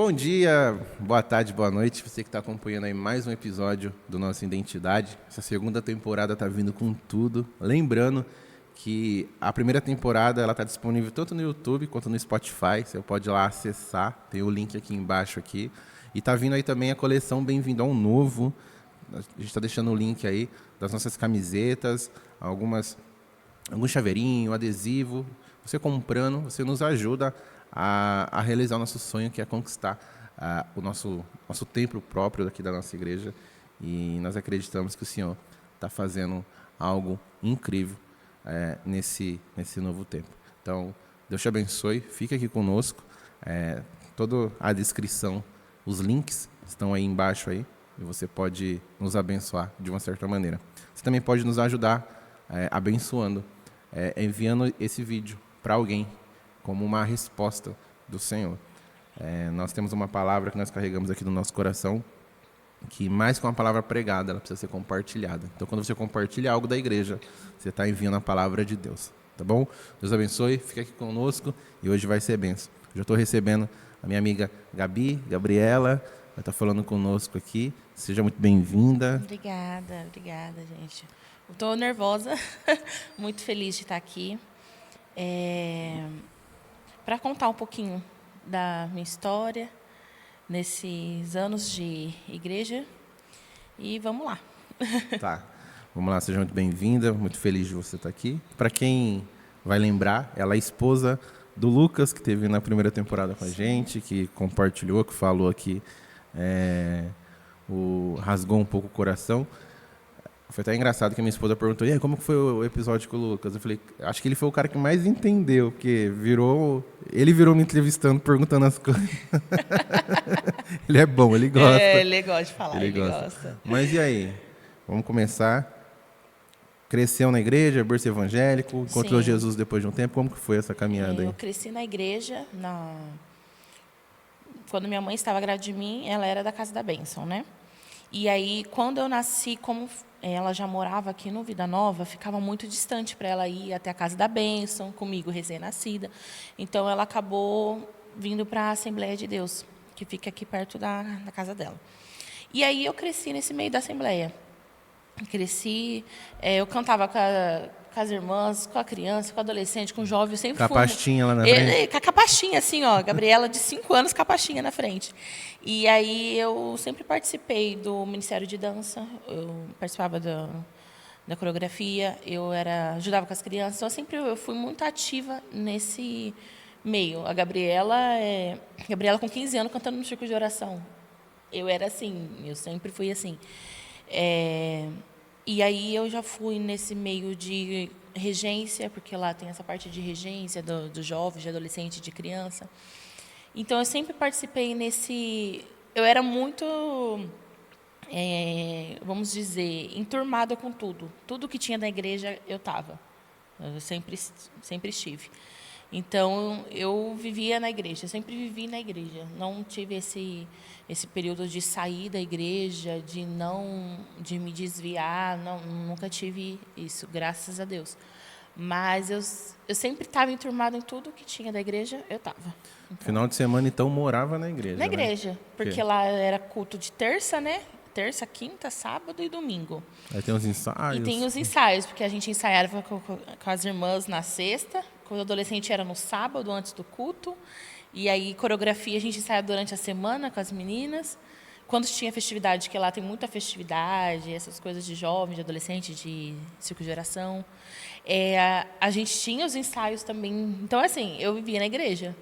Bom dia, boa tarde, boa noite. Você que está acompanhando aí mais um episódio do nosso Identidade. Essa segunda temporada está vindo com tudo. Lembrando que a primeira temporada ela está disponível tanto no YouTube quanto no Spotify. Você pode ir lá acessar, tem o link aqui embaixo aqui. E está vindo aí também a coleção Bem-vindo ao Novo. A gente está deixando o link aí das nossas camisetas, algum chaveirinho, adesivo. Você comprando, você nos ajuda a realizar o nosso sonho, que é conquistar o nosso templo próprio aqui da nossa igreja. E nós acreditamos que o Senhor está fazendo algo incrível nesse novo tempo. Então, Deus te abençoe, fica aqui conosco. Toda a descrição, os links estão aí embaixo aí, e você pode nos abençoar de uma certa maneira. Você também pode nos ajudar abençoando, enviando esse vídeo para alguém, como uma resposta do Senhor. Nós temos uma palavra que nós carregamos aqui no nosso coração, que mais que uma palavra pregada, ela precisa ser compartilhada. Então, quando você compartilha algo da igreja, você está enviando a palavra de Deus. Tá bom? Deus abençoe, fica aqui conosco e hoje vai ser bênção. Já estou recebendo a minha amiga Gabriela, vai estar falando conosco aqui. Seja muito bem-vinda. Obrigada, gente. Estou nervosa, muito feliz de estar aqui. Para contar um pouquinho da minha história nesses anos de igreja. E vamos lá. Tá. Vamos lá, seja muito bem-vinda, muito feliz de você estar aqui. Para quem vai lembrar, ela é esposa do Lucas, que esteve na primeira temporada com a gente, que compartilhou, que falou aqui, rasgou um pouco o coração. Foi até engraçado que a minha esposa perguntou: e aí, como que foi o episódio com o Lucas? Eu falei, acho que ele foi o cara que mais entendeu, porque ele virou me entrevistando, perguntando as coisas. Ele é bom, ele gosta. Ele gosta de falar, ele gosta. Mas e aí? Vamos começar. Cresceu na igreja, berço evangélico, encontrou Sim. Jesus depois de um tempo. Como que foi essa caminhada aí? Eu cresci na igreja. Quando minha mãe estava grávida de mim, ela era da Casa da Bênção, né? E aí, quando eu nasci, como ela já morava aqui no Vida Nova, ficava muito distante para ela ir até a Casa da Bênção, comigo recém-nascida. Então, ela acabou vindo para a Assembleia de Deus, que fica aqui perto da casa dela. E aí, eu cresci nesse meio da Assembleia. Eu cantava com as irmãs, com a criança, com o adolescente, com o jovem, eu sempre Com a fui... pastinha lá na frente? Com a pastinha, assim, ó, Gabriela de 5 anos com a pastinha na frente. E aí eu sempre participei do Ministério de Dança, eu participava da coreografia, ajudava com as crianças, então eu fui muito ativa nesse meio. A Gabriela com 15 anos cantando no círculo de oração. Eu era assim, eu sempre fui assim. E aí eu já fui nesse meio de regência, porque lá tem essa parte de regência do jovem, de adolescente, de criança. Então, eu sempre participei nesse... Eu era muito, vamos dizer, enturmada com tudo. Tudo que tinha na igreja, eu estava. Eu sempre estive. Então, eu vivia na igreja, sempre vivi na igreja. Não tive esse período de sair da igreja, de me desviar, nunca tive isso, graças a Deus. Mas eu sempre estava enturmada em tudo que tinha da igreja, eu estava. Então, Final de semana, então, morava na igreja, na né? igreja, porque lá era culto de terça, né? Terça, quinta, sábado e domingo. Aí tem os ensaios. E tem os ensaios, porque a gente ensaiava com as irmãs na sexta, quando o adolescente era no sábado, antes do culto. E aí, coreografia, a gente ensaiava durante a semana com as meninas. Quando tinha festividade, que lá tem muita festividade, essas coisas de jovem, de adolescente, de círculo de oração. A gente tinha os ensaios também. Então, assim, eu vivia na igreja.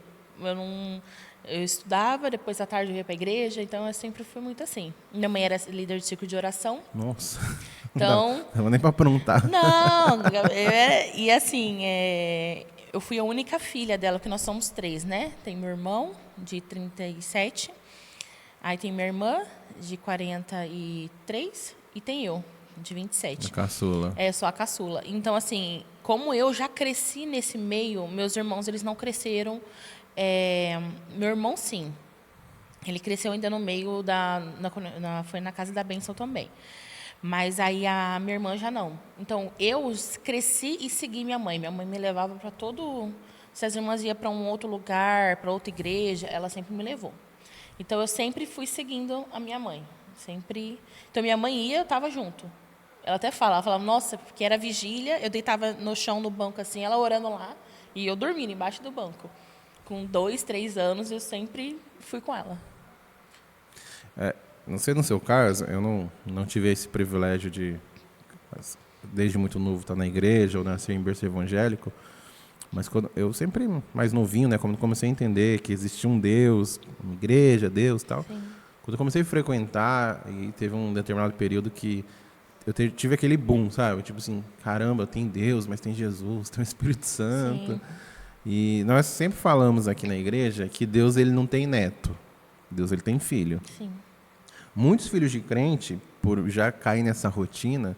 Eu estudava, depois à tarde eu ia para a igreja, então eu sempre fui muito assim. Minha mãe era líder de círculo de oração. Nossa, Então, não dava nem para aprontar. não, e assim, eu fui a única filha dela, porque nós somos 3, né? Tem meu irmão, de 37, aí tem minha irmã, de 43, e tem eu, de 27. A caçula. Eu sou a caçula. Então, assim, como eu já cresci nesse meio, meus irmãos, eles não cresceram. Meu irmão, sim. Ele cresceu ainda no meio foi na Casa da Bênção também. Mas aí a minha irmã já não. Então, eu cresci e segui minha mãe. Minha mãe me levava para todo... Se as irmãs iam para um outro lugar, para outra igreja, ela sempre me levou. Então, eu sempre fui seguindo a minha mãe. Sempre. Então, minha mãe ia, eu estava junto. Ela até fala, ela falava, nossa, porque era vigília, eu deitava no chão, no banco, assim, ela orando lá, e eu dormindo embaixo do banco. Com 2, 3 anos, eu sempre fui com ela. Não sei no seu caso, eu não tive esse privilégio de, desde muito novo, estar na igreja ou nascer em berço evangélico, mas quando eu sempre mais novinho, né, quando comecei a entender que existia um Deus, uma igreja, Deus, tal. Sim. Quando eu comecei a frequentar e teve um determinado período que eu tive aquele boom, sabe? Tipo assim, caramba, tem Deus, mas tem Jesus, tem o Espírito Santo. Sim. E nós sempre falamos aqui na igreja que Deus ele não tem neto, Deus ele tem filho. Sim. Muitos filhos de crente, por já cair nessa rotina,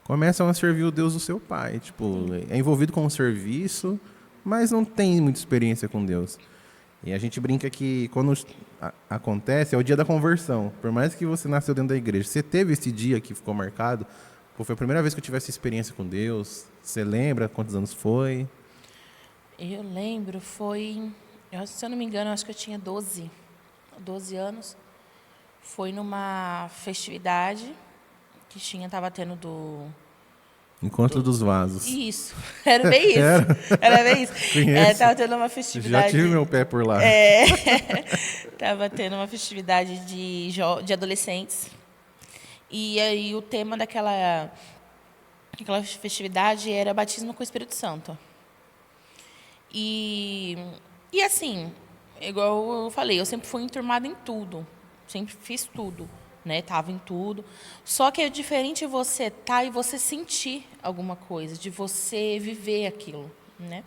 começam a servir o Deus do seu pai. Tipo, é envolvido com o serviço, mas não tem muita experiência com Deus. E a gente brinca que quando acontece, é o dia da conversão. Por mais que você nasceu dentro da igreja, você teve esse dia que ficou marcado, pô, foi a primeira vez que eu tive essa experiência com Deus. Você lembra quantos anos foi? Eu lembro, se eu não me engano, eu acho que eu tinha 12 anos. Foi numa festividade que estava tendo Encontro dos Vasos. Isso, era bem isso. Era bem isso. Conheço. Tava tendo uma festividade. Já tive meu pé por lá. Tava tendo uma festividade de adolescentes. E aí o tema daquela festividade era batismo com o Espírito Santo. E assim, igual eu falei, eu sempre fui enturmada em tudo. Sempre fiz tudo, né? Tava em tudo. Só que é diferente você estar e você sentir alguma coisa, de você viver aquilo, né?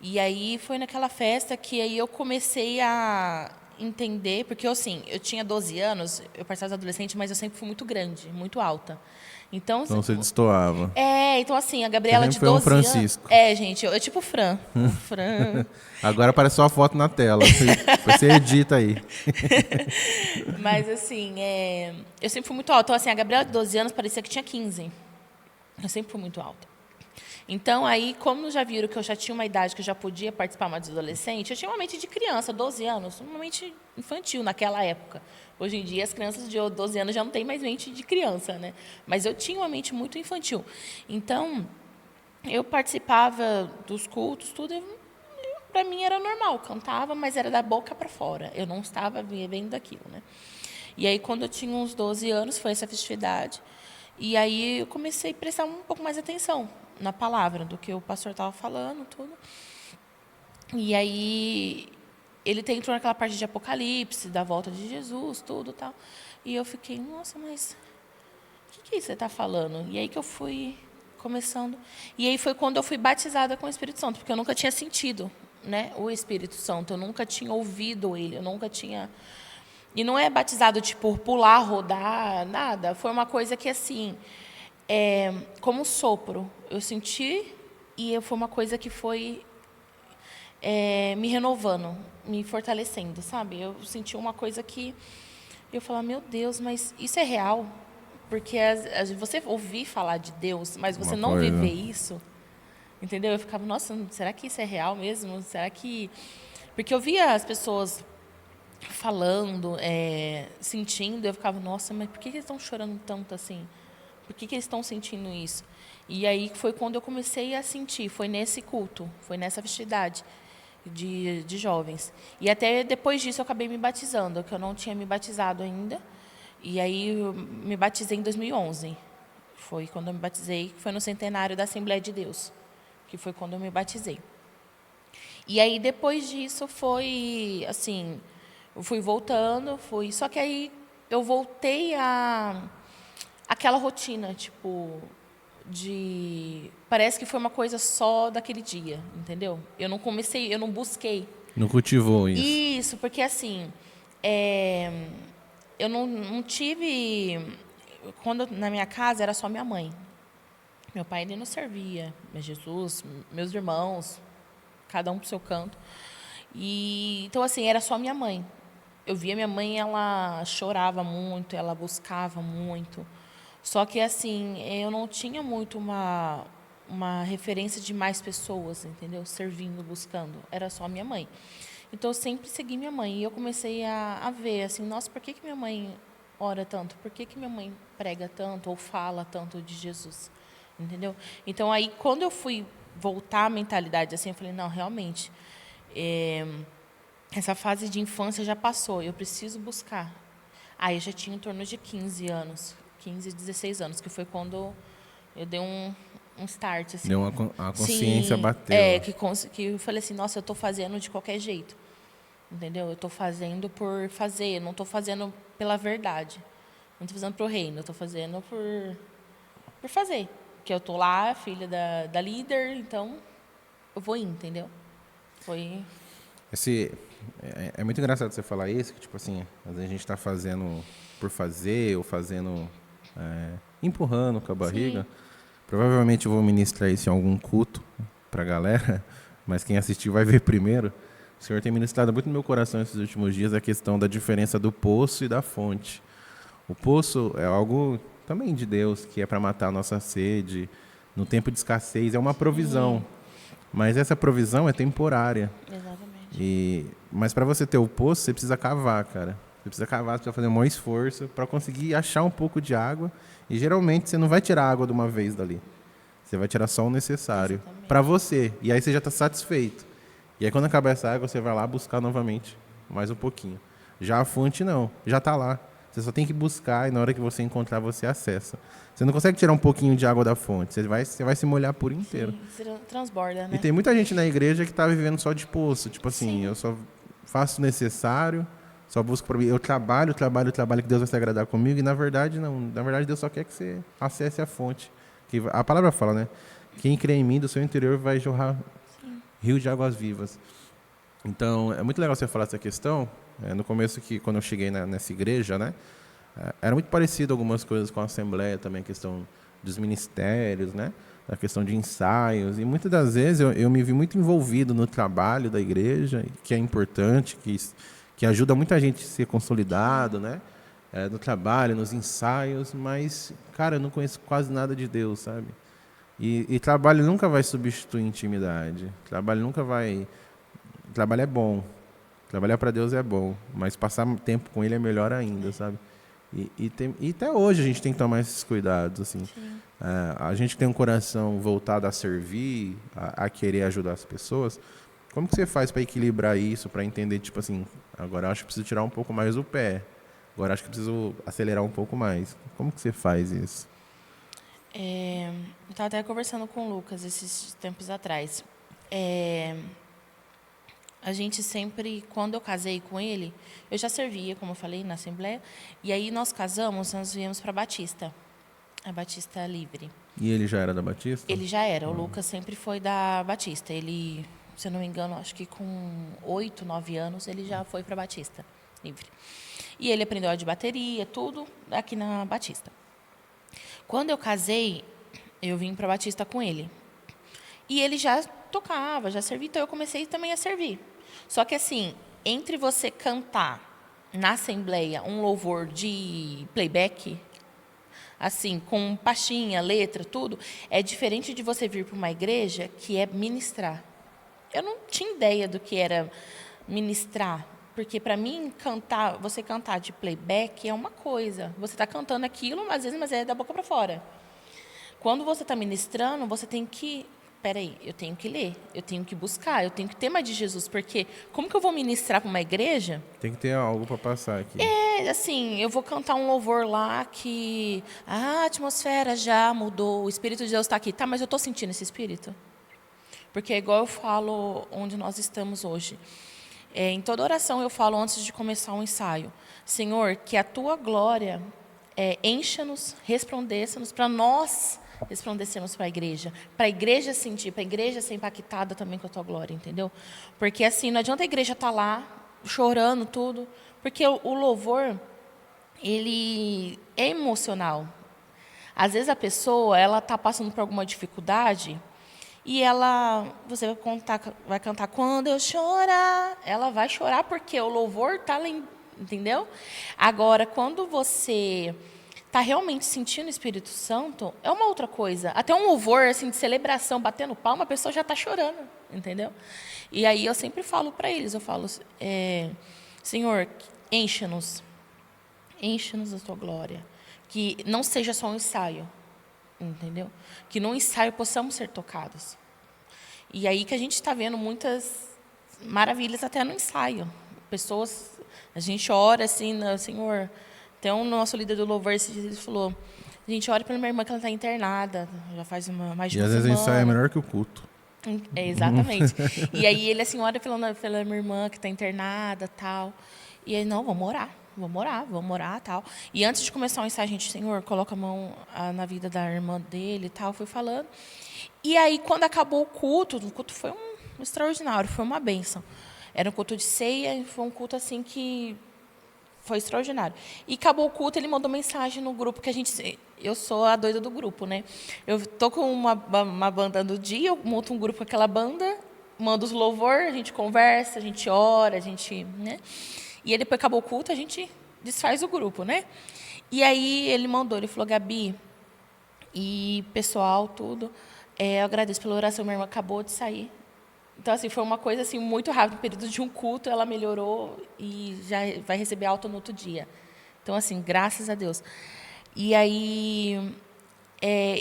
E aí foi naquela festa que aí eu comecei a entender, porque assim, eu tinha 12 anos, eu participava de adolescente, mas eu sempre fui muito grande, muito alta. Então você destoava. então assim, a Gabriela de foi um 12 anos. Francisco. Gente, eu tipo Fran. Fran. Agora aparece só a foto na tela. Você edita aí. Mas assim, eu sempre fui muito alta. Então, assim, a Gabriela de 12 anos parecia que tinha 15. Eu sempre fui muito alta. Então, aí, como já viram que eu já tinha uma idade que eu já podia participar mais dos adolescentes, eu tinha uma mente de criança, 12 anos, uma mente infantil naquela época. Hoje em dia, as crianças de 12 anos já não têm mais mente de criança, né? Mas eu tinha uma mente muito infantil. Então, eu participava dos cultos, tudo, para mim era normal, cantava, mas era da boca para fora. Eu não estava vivendo daquilo, né? E aí, quando eu tinha uns 12 anos, foi essa festividade. E aí eu comecei a prestar um pouco mais atenção na palavra do que o pastor estava falando, tudo. E aí ele entrou naquela parte de Apocalipse, da volta de Jesus, tudo tal. E eu fiquei, nossa, mas o que é isso que você está falando? E aí que eu fui começando. E aí foi quando eu fui batizada com o Espírito Santo, porque eu nunca tinha sentido, né, o Espírito Santo. Eu nunca tinha ouvido ele, eu nunca tinha... E não é batizado, tipo, pular, rodar, nada. Foi uma coisa que, assim, como um sopro. Eu senti e foi uma coisa que foi me renovando, me fortalecendo, sabe? Eu senti uma coisa que eu falava, meu Deus, mas isso é real? Porque você ouvir falar de Deus, mas você não viver isso, entendeu? Eu ficava, nossa, será que isso é real mesmo? Será que... Porque eu via as pessoas falando, sentindo, eu ficava, nossa, mas por que eles estão chorando tanto assim? Por que eles estão sentindo isso? E aí foi quando eu comecei a sentir, foi nesse culto, foi nessa festividade de jovens. E até depois disso eu acabei me batizando, que eu não tinha me batizado ainda. E aí eu me batizei em 2011. Foi quando eu me batizei, foi no centenário da Assembleia de Deus, que foi quando eu me batizei. E aí depois disso foi, assim... Eu fui voltando, só que aí eu voltei àquela rotina, tipo, parece que foi uma coisa só daquele dia, entendeu? Eu não busquei. Não cultivou isso. Isso, porque assim, eu não tive... Quando na minha casa era só minha mãe. Meu pai ele não servia, mas Jesus, meus irmãos, cada um pro seu canto. Então, assim, era só minha mãe. Eu via minha mãe, ela chorava muito, ela buscava muito. Só que, assim, eu não tinha muito uma referência de mais pessoas, entendeu? Servindo, buscando. Era só minha mãe. Então, eu sempre segui minha mãe. E eu comecei a ver, assim, nossa, por que minha mãe ora tanto? Por que minha mãe prega tanto ou fala tanto de Jesus? Entendeu? Então, aí, quando eu fui voltar à mentalidade, assim, eu falei, não, realmente, essa fase de infância já passou, eu preciso buscar. Aí, eu já tinha em torno de 15 anos, 15, 16 anos, que foi quando eu dei um start, assim. Deu a consciência Sim, bateu. que eu falei assim, nossa, eu estou fazendo de qualquer jeito. Entendeu? Eu estou fazendo por fazer, não estou fazendo pela verdade. Não estou fazendo para o reino, eu estou fazendo por fazer. Porque eu estou lá, filha da líder, então eu vou ir, entendeu? Foi. É muito engraçado você falar isso, que tipo assim, às vezes a gente está fazendo por fazer, ou fazendo, empurrando com a barriga. Sim. Provavelmente eu vou ministrar isso em algum culto para a galera, mas quem assistir vai ver primeiro. O Senhor tem ministrado muito no meu coração esses últimos dias a questão da diferença do poço e da fonte. O poço é algo também de Deus, que é para matar a nossa sede. No tempo de escassez é uma provisão, mas essa provisão é temporária. Exatamente. Mas para você ter o poço, você precisa cavar, cara. Você precisa cavar, você precisa fazer um maior esforço para conseguir achar um pouco de água. E geralmente você não vai tirar a água de uma vez dali. Você vai tirar só o necessário para Exatamente. você. E aí você já está satisfeito. E aí quando acabar essa água, você vai lá buscar novamente mais um pouquinho. Já a fonte não, já está lá. Você só tem que buscar e na hora que você encontrar, você acessa. Você não consegue tirar um pouquinho de água da fonte. Você vai se molhar por inteiro. Sim, transborda, E né? tem muita gente na igreja que está vivendo só de poço. Tipo assim, eu Sim, só faço o necessário, só busco para mim. Eu trabalho, que Deus vai se agradar comigo. E na verdade, não. Na verdade, Deus só quer que você acesse a fonte. A palavra fala, né? Quem crê em mim, do seu interior vai jorrar rio de águas vivas. Então, é muito legal você falar essa questão. No começo, quando eu cheguei nessa igreja, né? Era muito parecido algumas coisas com a Assembleia também, a questão dos ministérios, né? A questão de ensaios. E muitas das vezes eu me vi muito envolvido no trabalho da igreja, que é importante, que ajuda muita gente a ser consolidado, né? No trabalho, nos ensaios, mas, cara, eu não conheço quase nada de Deus, sabe? E trabalho nunca vai substituir intimidade. Trabalho é bom. Trabalhar para Deus é bom, mas passar tempo com Ele é melhor ainda, sabe? E até hoje a gente tem que tomar esses cuidados, assim. sim. A gente tem um coração voltado a servir, a querer ajudar as pessoas. Como que você faz para equilibrar isso, para entender, tipo assim, agora acho que preciso tirar um pouco mais o pé, agora acho que preciso acelerar um pouco mais. Como que você faz isso? Eu estava até conversando com o Lucas esses tempos atrás. É, a gente sempre, quando eu casei com ele, eu já servia, como eu falei, na Assembleia. E aí nós casamos, nós viemos para Batista, a Batista Livre. E ele já era da Batista? Ele já era, o Lucas sempre foi da Batista. Ele, se eu não me engano, acho que com 8, 9 anos, ele já foi para Batista Livre. E ele aprendeu a de bateria, tudo aqui na Batista. Quando eu casei, eu vim para Batista com ele. E ele já tocava, já servia, então eu comecei também a servir. Só que assim, entre você cantar na Assembleia um louvor de playback, assim, com pastinha, letra, tudo, é diferente de você vir para uma igreja que é ministrar. Eu não tinha ideia do que era ministrar, porque para mim você cantar de playback é uma coisa. Você está cantando aquilo, às vezes, mas é da boca para fora. Quando você está ministrando, você tem que peraí, eu tenho que ler, eu tenho que buscar, eu tenho que ter mais de Jesus, porque como que eu vou ministrar para uma igreja? Tem que ter algo para passar aqui. Assim, eu vou cantar um louvor lá que a atmosfera já mudou, o Espírito de Deus está aqui. Tá, mas eu estou sentindo esse Espírito? Porque é igual eu falo onde nós estamos hoje. Em toda oração eu falo antes de começar o ensaio. Senhor, que a Tua glória encha-nos, resplandeça-nos para nós resplandecermos para a igreja sentir, para a igreja ser impactada também com a Tua glória, entendeu? Porque assim, não adianta a igreja estar lá chorando tudo, porque o louvor, ele é emocional. Às vezes a pessoa, ela está passando por alguma dificuldade e você vai cantar quando eu chorar, ela vai chorar porque o louvor está ali, entendeu? Agora, quando você tá realmente sentindo o Espírito Santo, é uma outra coisa. Até um louvor assim, de celebração, batendo palma, a pessoa já está chorando, entendeu? E aí eu sempre falo para eles, eu falo, Senhor, enche-nos da tua glória. Que não seja só um ensaio, entendeu? Que no ensaio possamos ser tocados. E aí que a gente está vendo muitas maravilhas até no ensaio. Pessoas, a gente ora assim, Senhor, até um nosso líder do louvor esse dia, ele falou, a gente ora pela minha irmã que ela está internada, já faz mais de uma semana. E às vezes o ensaio é melhor que o culto. Exatamente. E aí ele assim, ora pela minha irmã que está internada, tal. E aí, não, vamos orar, tal. E antes de começar o ensaio, a gente, Senhor, coloca a mão na vida da irmã dele e tal, fui falando. E aí, quando acabou o culto foi um extraordinário, foi uma bênção. Era um culto de ceia, foi um culto assim que foi extraordinário. E acabou o culto, ele mandou mensagem no grupo, que eu sou a doida do grupo, né? Eu tô com uma banda no dia, eu monto um grupo com aquela banda, mando os louvor, a gente conversa, a gente ora, né? E aí, depois acabou o culto, a gente desfaz o grupo, né? E aí ele falou, Gabi, e pessoal, tudo, eu agradeço pela oração, minha irmã acabou de sair. Então, assim, foi uma coisa assim, muito rápida, no período de um culto, ela melhorou e já vai receber alta no outro dia. Então, assim, graças a Deus. E aí,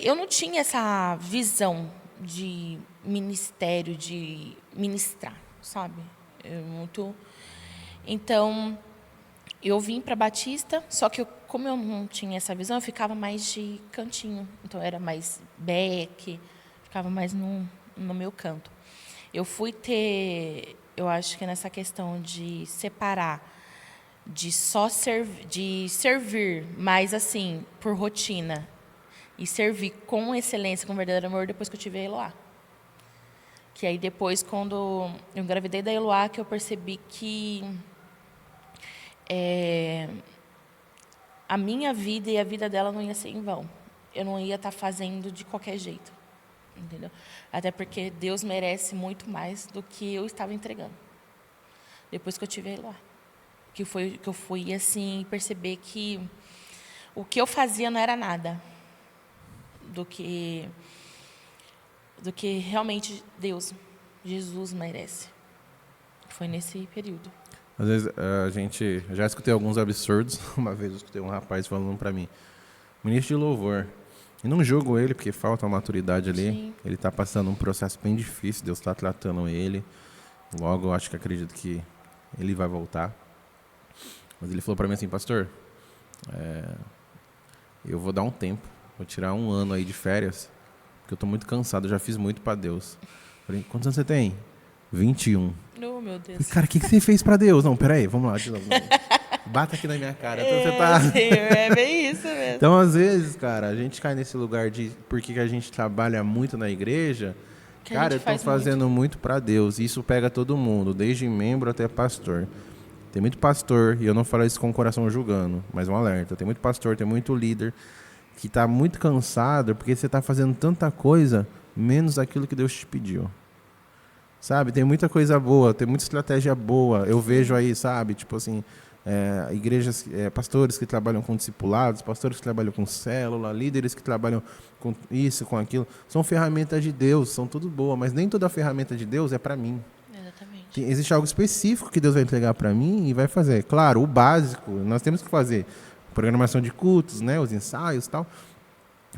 eu não tinha essa visão de ministério, de ministrar, sabe? Então, eu vim para Batista, só que como eu não tinha essa visão, eu ficava mais de cantinho. Então, era mais back, ficava mais no meu canto. Eu fui eu acho que nessa questão de separar, de servir, mais assim, por rotina, e servir com excelência, com verdadeiro amor, depois que eu tive a Eloá. Que aí depois, quando eu engravidei da Eloá, que eu percebi que a minha vida e a vida dela não ia ser em vão. Eu não ia estar fazendo de qualquer jeito. Entendeu? Até porque Deus merece muito mais do que eu estava entregando. Depois que eu tive Eloá. Que eu fui assim, perceber que o que eu fazia não era nada do que realmente Deus, Jesus merece. Foi nesse período. Às vezes eu já escutei alguns absurdos. Uma vez eu escutei um rapaz falando para mim, ministro de louvor. E não julgo ele, porque falta uma maturidade ali. Sim. Ele está passando um processo bem difícil, Deus está tratando ele. Logo, eu acredito que ele vai voltar. Mas ele falou para mim assim, pastor, eu vou dar um tempo, vou tirar 1 ano aí de férias, porque eu estou muito cansado, eu já fiz muito para Deus. Eu falei, quantos anos você tem? 21. Oh, meu Deus. Falei, cara, o que você fez para Deus? Não, peraí, vamos lá de novo. Bata aqui na minha cara. Então você tá... É bem isso mesmo. Então, às vezes, cara, a gente cai nesse lugar de... Porque a gente trabalha muito na igreja. Cara, eu tô fazendo muito para Deus. E isso pega todo mundo, desde membro até pastor. Tem muito pastor, e eu não falo isso com o coração julgando, mas um alerta. Tem muito pastor, tem muito líder que tá muito cansado porque você tá fazendo tanta coisa menos aquilo que Deus te pediu. Sabe? Tem muita coisa boa, tem muita estratégia boa. Eu vejo aí, sabe? Tipo assim... igrejas, pastores que trabalham com discipulados, pastores que trabalham com célula, líderes que trabalham com isso, com aquilo, são ferramentas de Deus, são tudo boa, mas nem toda ferramenta de Deus é para mim. Exatamente. Existe algo específico que Deus vai entregar para mim e vai fazer. Claro, o básico, nós temos que fazer programação de cultos, né, os ensaios e tal,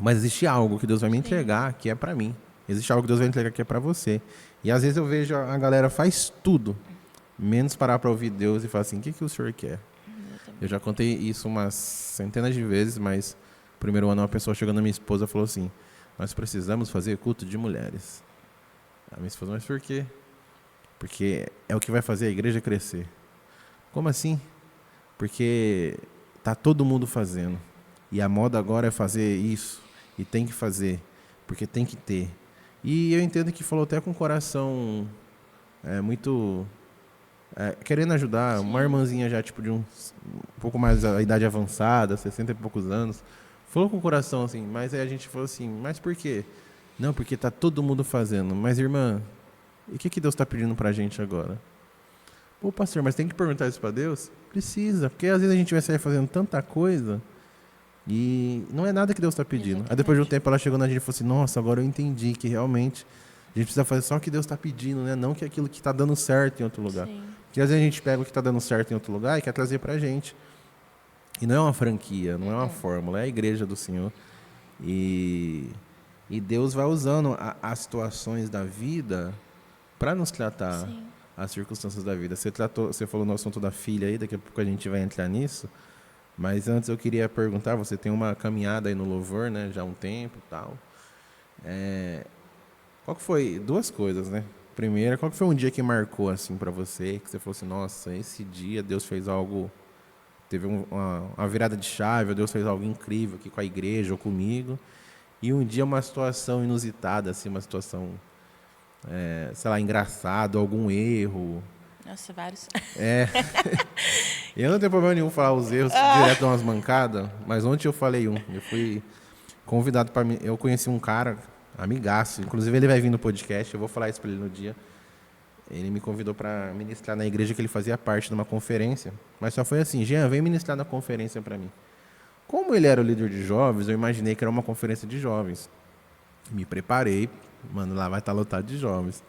mas existe algo que Deus vai me entregar que é para mim. Existe algo que Deus vai entregar que é para você. E às vezes eu vejo a galera faz tudo, menos parar para ouvir Deus e falar assim, o que o senhor quer? Eu já contei isso umas centenas de vezes, mas no primeiro ano uma pessoa chegando na minha esposa e falou assim, nós precisamos fazer culto de mulheres. A minha esposa, mas por quê? Porque é o que vai fazer a igreja crescer. Como assim? Porque tá todo mundo fazendo. E a moda agora é fazer isso. E tem que fazer. Porque tem que ter. E eu entendo que falou até com o coração muito... querendo ajudar. Sim. Uma irmãzinha já tipo de um pouco mais a idade avançada, 60 e poucos anos, falou com o coração assim, mas aí a gente falou assim, mas por quê? Não, porque tá todo mundo fazendo. Mas irmã, e o que Deus está pedindo pra gente agora? Pô, pastor, mas tem que perguntar isso para Deus? Precisa, porque às vezes a gente vai sair fazendo tanta coisa E não é nada que Deus está pedindo. Aí depois de um tempo ela chegou na gente e falou assim, nossa, agora eu entendi que realmente a gente precisa fazer só o que Deus está pedindo, né? Não que aquilo que está dando certo em outro lugar. Sim. Porque às vezes a gente pega o que está dando certo em outro lugar e quer trazer pra gente. E não é uma franquia, não é uma fórmula, é a igreja do Senhor. E Deus vai usando as situações da vida para nos tratar. Sim. As circunstâncias da vida. Você falou no assunto da filha aí, daqui a pouco a gente vai entrar nisso. Mas antes eu queria perguntar, você tem uma caminhada aí no louvor, né? Já há um tempo e tal. Qual que foi? Duas coisas, né? Primeira, qual que foi um dia que marcou assim para você, que você falou assim, nossa, esse dia Deus fez algo, teve uma virada de chave, ou Deus fez algo incrível aqui com a igreja ou comigo. E um dia uma situação inusitada, assim, uma situação, sei lá, engraçada, algum erro. Nossa, vários. Eu não tenho problema nenhum falar os erros direto de umas mancadas, mas ontem eu falei um. Eu fui convidado para mim. Eu conheci um cara, amigaço, inclusive ele vai vir no podcast, eu vou falar isso para ele no dia. Ele me convidou para ministrar na igreja que ele fazia parte de uma conferência, mas só foi assim, Jean, vem ministrar na conferência para mim. Como ele era o líder de jovens, eu imaginei que era uma conferência de jovens. Me preparei, mano, lá vai estar lotado de jovens.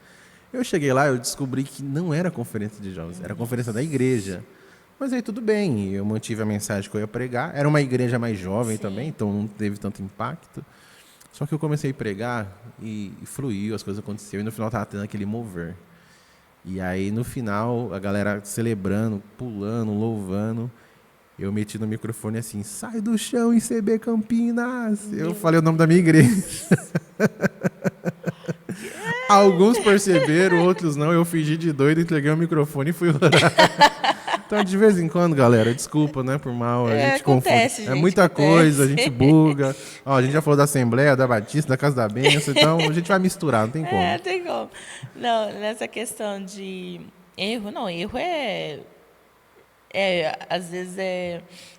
Eu cheguei lá, eu descobri que não era conferência de jovens, era conferência da igreja. Mas aí tudo bem, eu mantive a mensagem que eu ia pregar. Era uma igreja mais jovem também, então não teve tanto impacto. Só que eu comecei a pregar e fluiu, as coisas aconteceram, e no final estava tendo aquele mover. E aí no final, a galera celebrando, pulando, louvando, eu meti no microfone assim, sai do chão ICB Campinas. Eu falei o nome da minha igreja. Alguns perceberam, outros não. Eu fingi de doido, entreguei o microfone e fui orar. Então, de vez em quando, galera, desculpa, né, por mal. A gente acontece, confunde. gente, É muita acontece. coisa, a gente buga. Ó, a gente já falou da Assembleia, da Batista, da Casa da Bênção, então a gente vai misturar, não tem como. Tem como. Não, nessa questão de erro, não, erro às vezes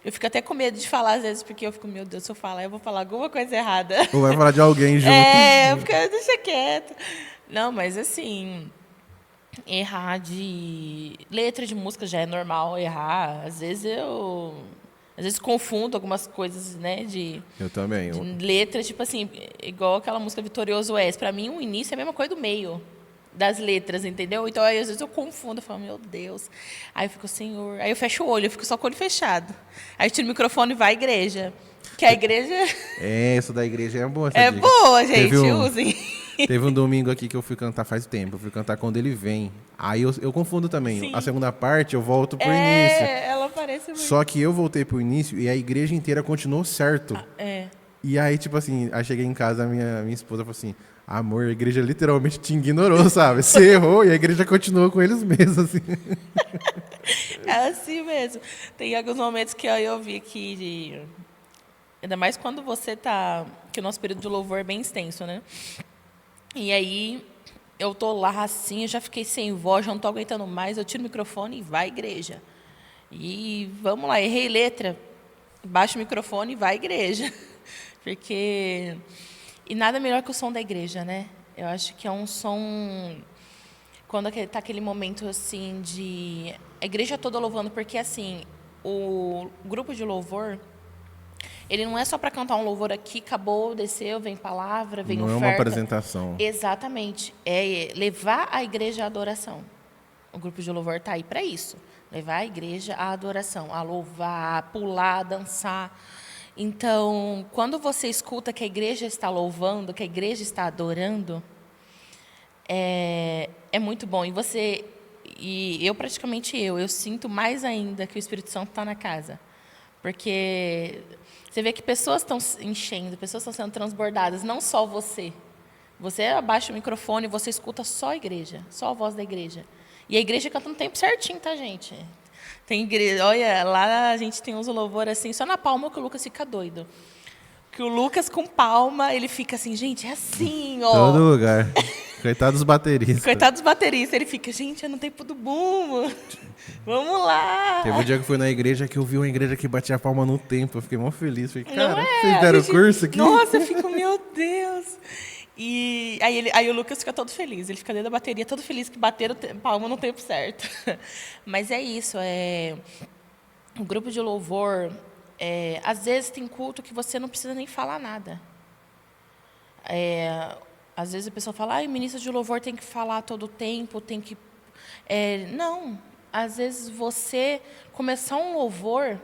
eu fico até com medo de falar, às vezes, porque eu fico, meu Deus, se eu falar, eu vou falar alguma coisa errada. Ou vai falar de alguém junto. Deixa quieto. Não, mas assim, errar de letra de música já é normal errar. Às vezes confundo algumas coisas, né, Eu também. de letra, tipo assim, igual aquela música Vitorioso És. Para mim, o início é a mesma coisa do meio das letras, entendeu? Então, aí, às vezes eu confundo, eu falo, meu Deus. Aí eu fico, Senhor. Aí eu fecho o olho, eu fico só com o olho fechado. Aí eu tiro o microfone e vai à igreja. Que a igreja Isso da igreja é boa. é dica. boa, gente, usem. Teve um domingo aqui que eu fui cantar faz tempo. Eu fui cantar Quando Ele Vem. Aí eu confundo também. Sim. A segunda parte eu volto pro início. Ela parece muito. Só que eu voltei pro início e a igreja inteira continuou certo. E aí, tipo assim, aí cheguei em casa, minha esposa falou assim, amor, a igreja literalmente te ignorou, sabe? Você errou e a igreja continuou com eles mesmos, assim. É assim mesmo. Tem alguns momentos que eu vi que... Ainda mais quando você tá... Que o nosso período de louvor é bem extenso, né? E aí, eu tô lá assim, eu já fiquei sem voz, já não tô aguentando mais, eu tiro o microfone e vai à igreja. E vamos lá, errei letra, baixa o microfone e vai à igreja. Porque... E nada melhor que o som da igreja, né? Eu acho que é um som... Quando está aquele momento, assim, de... A igreja toda louvando, porque, assim, o grupo de louvor, ele não é só para cantar um louvor aqui, acabou, desceu, vem palavra, vem oferta. Não é uma apresentação. Exatamente. É levar a igreja à adoração. O grupo de louvor está aí para isso. Levar a igreja à adoração, a louvar, a pular, a dançar. Então, quando você escuta que a igreja está louvando, que a igreja está adorando, é muito bom. E eu praticamente eu sinto mais ainda que o Espírito Santo está na casa. Porque você vê que pessoas estão enchendo, pessoas estão sendo transbordadas, não só você. Você abaixa o microfone e você escuta só a igreja, só a voz da igreja. E a igreja canta no tempo certinho, tá, gente? Tem igreja, olha, lá a gente tem uns louvor assim, só na palma que o Lucas fica doido. Que o Lucas com palma, ele fica assim, gente, é assim, ó. Todo lugar. Coitado dos bateristas. Coitado dos bateristas, ele fica, gente, é no tempo do bumbo. Vamos lá. Teve um dia que eu fui na igreja que eu vi uma igreja que batia a palma no tempo. Eu fiquei mó feliz. Falei, cara, vocês deram curso aqui? Nossa, eu fico, meu Deus. E aí o Lucas fica todo feliz. Ele fica dentro da bateria, todo feliz que bateram palma no tempo certo. Mas é isso. O grupo de louvor, Às vezes tem culto que você não precisa nem falar nada. Às vezes a pessoa fala, o ministro de louvor tem que falar todo o tempo, tem que... não, às vezes você começar um louvor...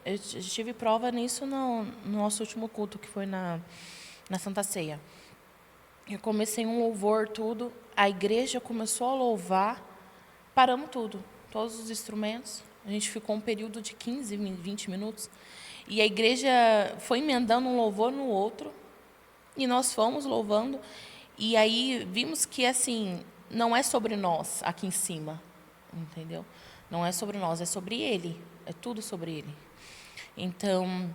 Eu tive prova nisso no nosso último culto, que foi na Santa Ceia. Eu comecei um louvor, tudo, a igreja começou a louvar, paramos tudo, todos os instrumentos. A gente ficou um período de 15, 20 minutos. E a igreja foi emendando um louvor no outro. E nós fomos louvando. E aí vimos que, assim, não é sobre nós aqui em cima. Entendeu? Não é sobre nós, é sobre Ele. É tudo sobre Ele. Então,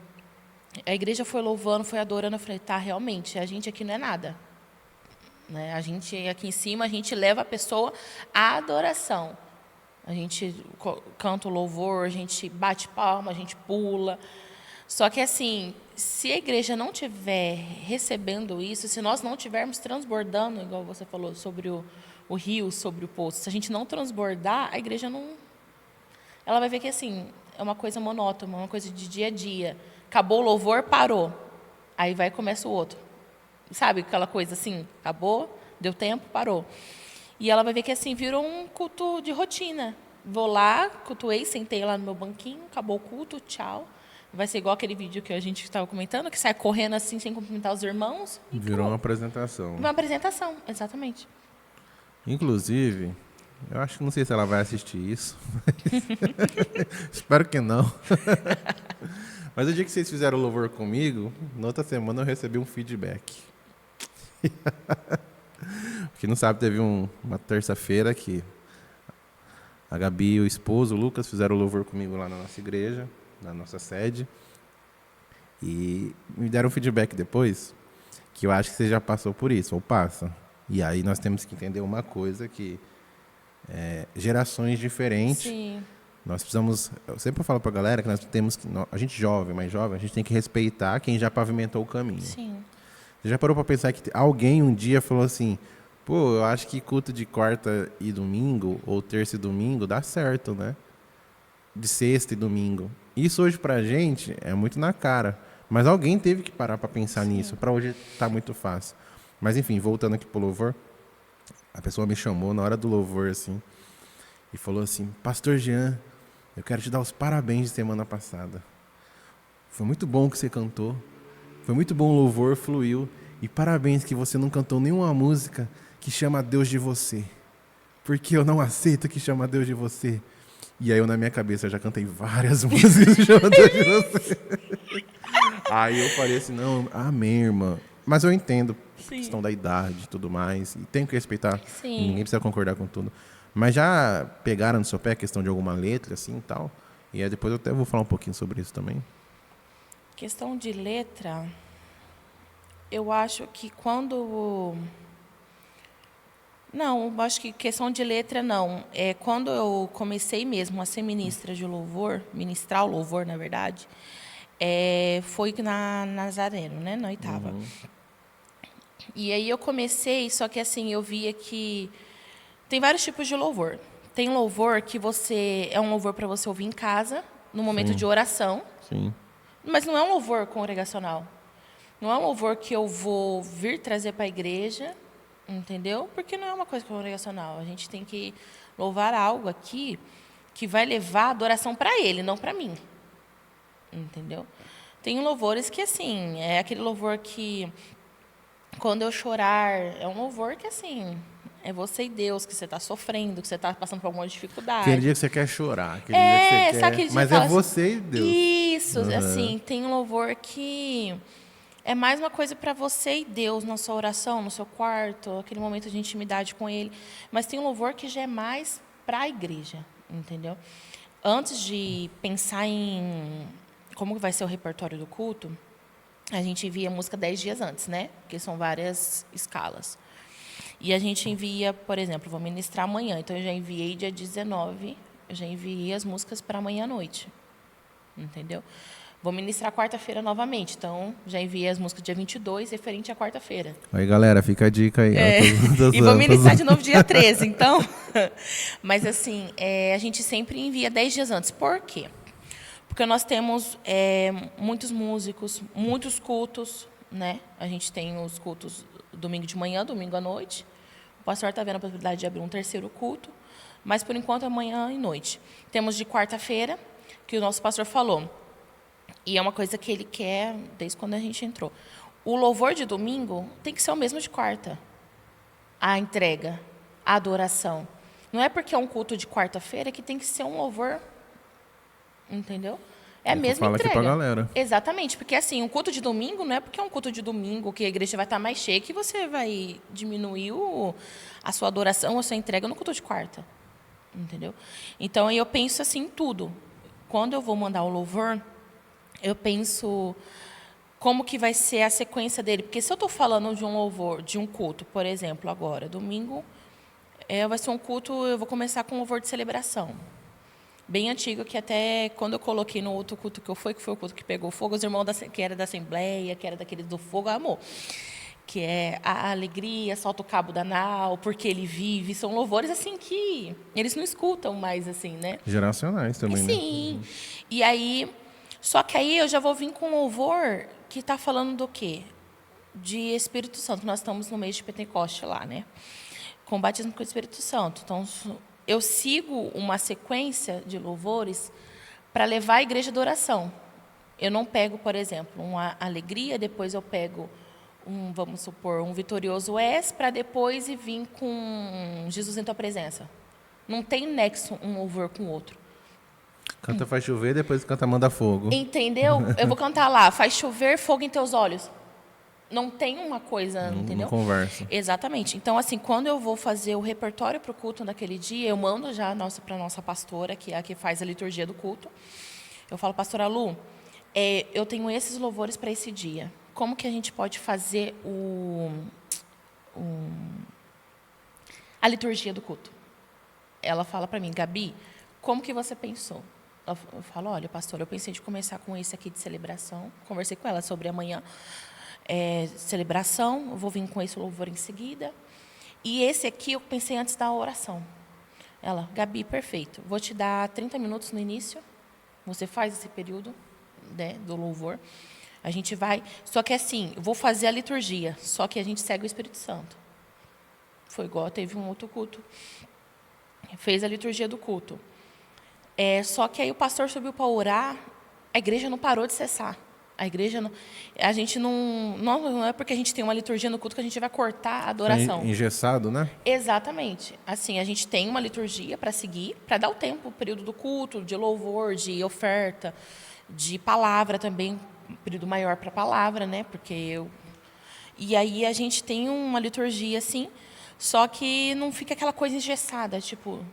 a igreja foi louvando, foi adorando. Eu falei, realmente, a gente aqui não é nada. Né? A gente aqui em cima, a gente leva a pessoa à adoração. A gente canta o louvor, a gente bate palma, a gente pula. Só que, assim, se a igreja não estiver recebendo isso, se nós não estivermos transbordando, igual você falou, sobre o rio, sobre o poço, se a gente não transbordar, a igreja não... Ela vai ver que, assim, é uma coisa monótona, uma coisa de dia a dia. Acabou o louvor, parou. Aí vai e começa o outro. Sabe, aquela coisa assim, acabou, deu tempo, parou. E ela vai ver que, assim, virou um culto de rotina. Vou lá, cultuei, sentei lá no meu banquinho, acabou o culto, tchau. Vai ser igual aquele vídeo que a gente estava comentando, que sai correndo assim, sem cumprimentar os irmãos. Virou uma apresentação. Uma apresentação, exatamente. Inclusive, eu acho que não sei se ela vai assistir isso. Espero que não. Mas o dia que vocês fizeram o louvor comigo, na outra semana eu recebi um feedback. Quem não sabe, teve uma terça-feira que a Gabi e o esposo, o Lucas, fizeram o louvor comigo lá na nossa igreja, na nossa sede. E me deram um feedback depois, que eu acho que você já passou por isso, ou passa. E aí nós temos que entender uma coisa, que gerações diferentes... Sim. Nós precisamos... Eu sempre falo para a galera que nós temos que... A gente jovem, mais jovem, a gente tem que respeitar quem já pavimentou o caminho. Sim. Você já parou para pensar que alguém um dia falou assim, pô, eu acho que culto de quarta e domingo, ou terça e domingo, dá certo, né? De sexta e domingo. Isso hoje pra gente é muito na cara. Mas alguém teve que parar para pensar nisso. Para hoje tá muito fácil. Mas enfim, voltando aqui pro louvor, a pessoa me chamou na hora do louvor, assim, e falou assim, Pastor Jean, eu quero te dar os parabéns de semana passada. Foi muito bom o que você cantou. Foi muito bom o louvor, fluiu. E parabéns que você não cantou nenhuma música que chama Deus de você. Porque eu não aceito que chama Deus de você. E aí eu, na minha cabeça, já cantei várias músicas que chamam Deus de você. Aí eu falei assim, não, amém, irmã. Mas eu entendo a questão da idade e tudo mais. E tenho que respeitar. Sim. Ninguém precisa concordar com tudo. Mas já pegaram no seu pé a questão de alguma letra, assim, e tal? E aí depois eu até vou falar um pouquinho sobre isso também. Questão de letra, eu acho que quando... Não, eu acho que questão de letra, não. Quando eu comecei mesmo a ser ministra de louvor, ministrar o louvor, na verdade, foi na Nazareno, né, na oitava. Uhum. E aí eu comecei, só que assim, eu via que... Tem vários tipos de louvor. Tem louvor que é um louvor para você ouvir em casa, no momento de oração. Sim. Mas não é um louvor congregacional. Não é um louvor que eu vou vir trazer para a igreja, entendeu? Porque não é uma coisa congregacional. A gente tem que louvar algo aqui que vai levar a adoração para Ele, não para mim. Entendeu? Tem louvores que, assim, é aquele louvor que, quando eu chorar, é um louvor que, assim... É você e Deus, que você está sofrendo, que você está passando por alguma dificuldade. Aquele dia que você quer chorar. Aquele dia que você quer... Mas é você e Deus. Isso, assim, tem um louvor que é mais uma coisa para você e Deus, na sua oração, no seu quarto, aquele momento de intimidade com Ele. Mas tem um louvor que já é mais para a igreja, entendeu? Antes de pensar em como vai ser o repertório do culto, a gente envia música 10 dias antes, né? Porque são várias escalas. E a gente envia, por exemplo, vou ministrar amanhã, então eu já enviei dia 19, eu já enviei as músicas para amanhã à noite, entendeu? Vou ministrar quarta-feira novamente, então já enviei as músicas dia 22, referente à quarta-feira. Aí, galera, fica a dica aí. E vou ministrar de novo dia 13, então... Mas, assim, a gente sempre envia 10 dias antes. Por quê? Porque nós temos muitos músicos, muitos cultos, né? A gente tem os cultos domingo de manhã, domingo à noite. O pastor está vendo a possibilidade de abrir um terceiro culto, mas, por enquanto, é manhã e noite. Temos de quarta-feira, que o nosso pastor falou, e é uma coisa que ele quer desde quando a gente entrou. O louvor de domingo tem que ser o mesmo de quarta. A entrega, a adoração. Não é porque é um culto de quarta-feira que tem que ser um louvor, entendeu? É a mesma Fala aqui entrega. pra galera. Exatamente, porque assim, um culto de domingo não é porque é um culto de domingo que a igreja vai estar mais cheia que você vai diminuir a sua adoração, a sua entrega no culto de quarta. Entendeu? Então, eu penso assim em tudo. Quando eu vou mandar o louvor, eu penso como que vai ser a sequência dele. Porque se eu estou falando de um louvor, de um culto, por exemplo, agora, domingo, vai ser um culto, eu vou começar com um louvor de celebração. Bem antigo, que até quando eu coloquei no outro culto que foi o culto que pegou fogo, os irmãos que era da Assembleia, que era daqueles do fogo, amor. Que é a alegria, solta o cabo da nau, porque ele vive. São louvores assim que eles não escutam mais, assim, né? Geracionais também, né? Sim. E aí, só que aí eu já vou vir com um louvor que está falando do quê? De Espírito Santo. Nós estamos no mês de Pentecoste lá, né? Com batismo com o Espírito Santo. Então, eu sigo uma sequência de louvores para levar a igreja de oração. Eu não pego, por exemplo, uma alegria, depois eu pego vamos supor, um vitorioso és, para depois ir vir com Jesus em tua presença. Não tem nexo um louvor com o outro. Canta faz chover, depois canta manda fogo. Entendeu? Eu vou cantar lá, faz chover fogo em teus olhos. Não tem uma coisa, entendeu? Não conversa. Exatamente. Então, assim, quando eu vou fazer o repertório para o culto naquele dia, eu mando já para a nossa pastora, que é a que faz a liturgia do culto. Eu falo, pastora Lu, eu tenho esses louvores para esse dia. Como que a gente pode fazer a liturgia do culto? Ela fala para mim, Gabi, como que você pensou? Eu falo, olha, pastora, eu pensei de começar com esse aqui de celebração. Conversei com ela sobre amanhã. Celebração, eu vou vir com esse louvor em seguida. E esse aqui eu pensei antes da oração. Ela, Gabi, perfeito. Vou te dar 30 minutos no início. Você faz esse período, né, do louvor. A gente vai... Só que assim, eu vou fazer a liturgia, só que a gente segue o Espírito Santo. Foi igual, teve um outro culto. Fez a liturgia do culto. Só que aí o pastor subiu para orar, a igreja não parou de cessar. A igreja não... A gente não é porque a gente tem uma liturgia no culto que a gente vai cortar a adoração. Engessado, né? Exatamente. Assim, a gente tem uma liturgia para seguir, para dar o tempo, o período do culto, de louvor, de oferta, de palavra também, um período maior para a palavra, né? E aí a gente tem uma liturgia assim, só que não fica aquela coisa engessada, tipo,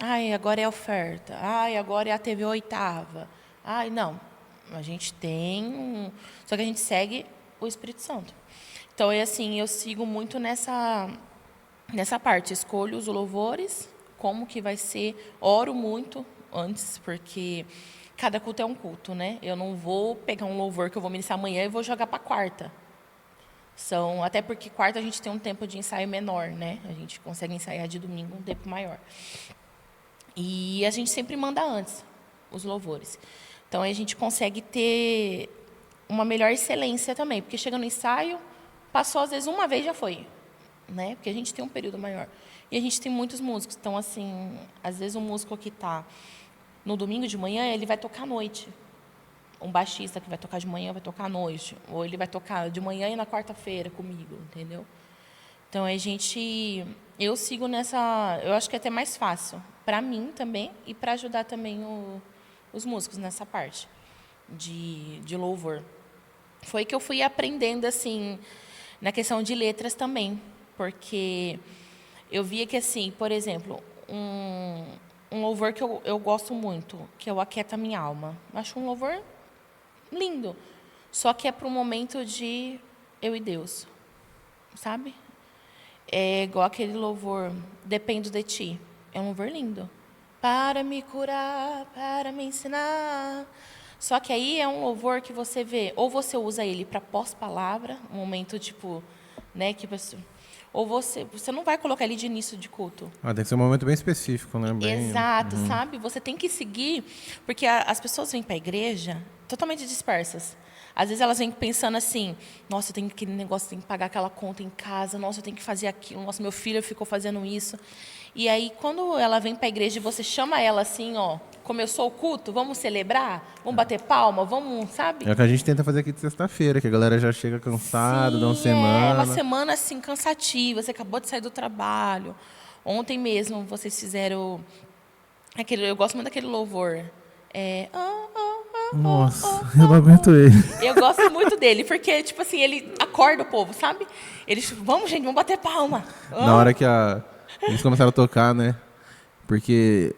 ai, agora é a oferta, ai, agora é a TV oitava. Ai, não. A gente tem... Só que a gente segue o Espírito Santo. Então, assim, eu sigo muito nessa parte. Escolho os louvores, como que vai ser. Oro muito antes, porque cada culto é um culto, né? Eu não vou pegar um louvor que eu vou ministrar amanhã e vou jogar para quarta. Até porque quarta a gente tem um tempo de ensaio menor, né? A gente consegue ensaiar de domingo um tempo maior. E a gente sempre manda antes os louvores. Então, a gente consegue ter uma melhor excelência também, porque chega no ensaio, passou às vezes uma vez, já foi, né? Porque a gente tem um período maior. E a gente tem muitos músicos. Então, assim, às vezes um músico que está no domingo de manhã, ele vai tocar à noite. Um baixista que vai tocar de manhã vai tocar à noite. Ou ele vai tocar de manhã e na quarta-feira comigo, entendeu? Então, eu sigo nessa... Eu acho que é até mais fácil, para mim também, e para ajudar também os músicos nessa parte de louvor. Foi que eu fui aprendendo, assim, na questão de letras também, porque eu via que, assim, por exemplo, um louvor que eu gosto muito, que é o Aquieta Minha Alma. Acho um louvor lindo, só que é para um momento de eu e Deus, sabe? É igual aquele louvor, Dependo de Ti. É um louvor lindo. Para me curar, para me ensinar. Só que aí é um louvor que você vê, ou você usa ele para pós-palavra, um momento tipo, né, que ou você não vai colocar ele de início de culto. Tem que ser um momento bem específico, né? Bem... Exato, sabe? Você tem que seguir, porque as pessoas vêm para a igreja totalmente dispersas. Às vezes elas vêm pensando assim, nossa, eu tenho aquele negócio, tenho que pagar aquela conta em casa, nossa, eu tenho que fazer aquilo, nossa, meu filho ficou fazendo isso. E aí, quando ela vem para a igreja e você chama ela assim, ó, começou o culto, vamos celebrar, vamos bater palma, vamos, sabe? É o que a gente tenta fazer aqui de sexta-feira, que a galera já chega cansada, dá uma Sim, semana. uma semana assim cansativa, você acabou de sair do trabalho. Ontem mesmo vocês fizeram eu gosto muito daquele louvor. Nossa, eu não aguento ele. Eu gosto muito dele, porque, tipo assim, ele acorda o povo, sabe? Eles, vamos, gente, vamos bater palma. Na hora que eles começaram a tocar, né? Porque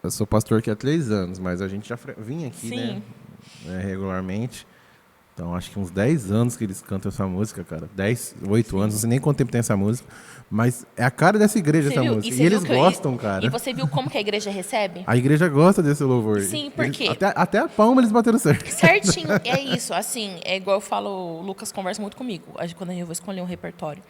eu sou pastor aqui há 3 anos, mas a gente já vinha aqui, Sim. né, regularmente. Então, acho que uns 10 anos que eles cantam essa música, cara. 8 anos, não sei nem quanto tempo tem essa música. Mas é a cara dessa igreja, essa música. E eles gostam, cara. E você viu como que a igreja recebe? A igreja gosta desse louvor. Sim, porque... Até a palma eles bateram certo. Certinho, é isso. Assim, é igual eu falo, o Lucas conversa muito comigo, quando eu vou escolher um repertório.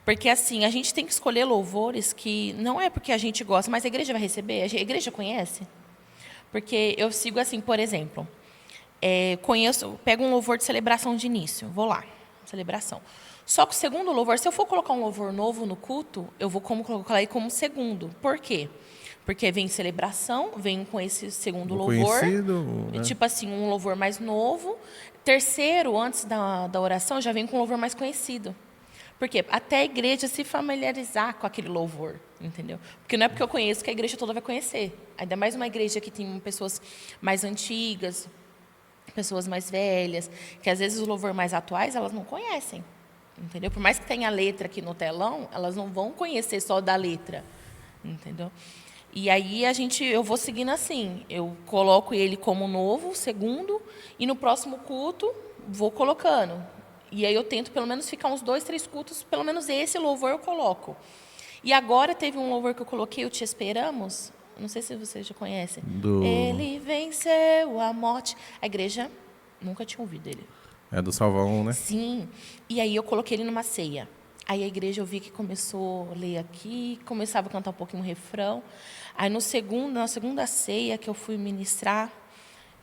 Porque, assim, a gente tem que escolher louvores que não é porque a gente gosta, mas a igreja vai receber, a igreja conhece. Porque eu sigo assim, por exemplo... pego um louvor de celebração de início, vou lá, celebração. Só que o segundo louvor, se eu for colocar um louvor novo no culto, eu vou colocar ele como segundo. Por quê? Porque vem celebração, vem com esse segundo louvor, né? tipo assim, um louvor mais novo. Terceiro, antes da oração, já vem com um louvor mais conhecido. Por quê? Até a igreja se familiarizar com aquele louvor, entendeu? Porque não é porque eu conheço que a igreja toda vai conhecer. Ainda mais uma igreja que tem pessoas mais antigas, pessoas mais velhas, que às vezes os louvores mais atuais elas não conhecem, entendeu? Por mais que tenha a letra aqui no telão, elas não vão conhecer só da letra, entendeu? E aí eu vou seguindo assim, eu coloco ele como novo, segundo, e no próximo culto vou colocando. E aí eu tento pelo menos ficar uns 2, 3 cultos, pelo menos esse louvor eu coloco. E agora teve um louvor que eu coloquei, o Te Esperamos. Não sei se vocês já conhecem. Ele venceu a morte. A igreja nunca tinha ouvido ele. É do Salvão, né? Sim. E aí eu coloquei ele numa ceia. Aí a igreja eu vi que começou a ler aqui, começava a cantar um pouquinho o refrão. Aí na segunda ceia que eu fui ministrar,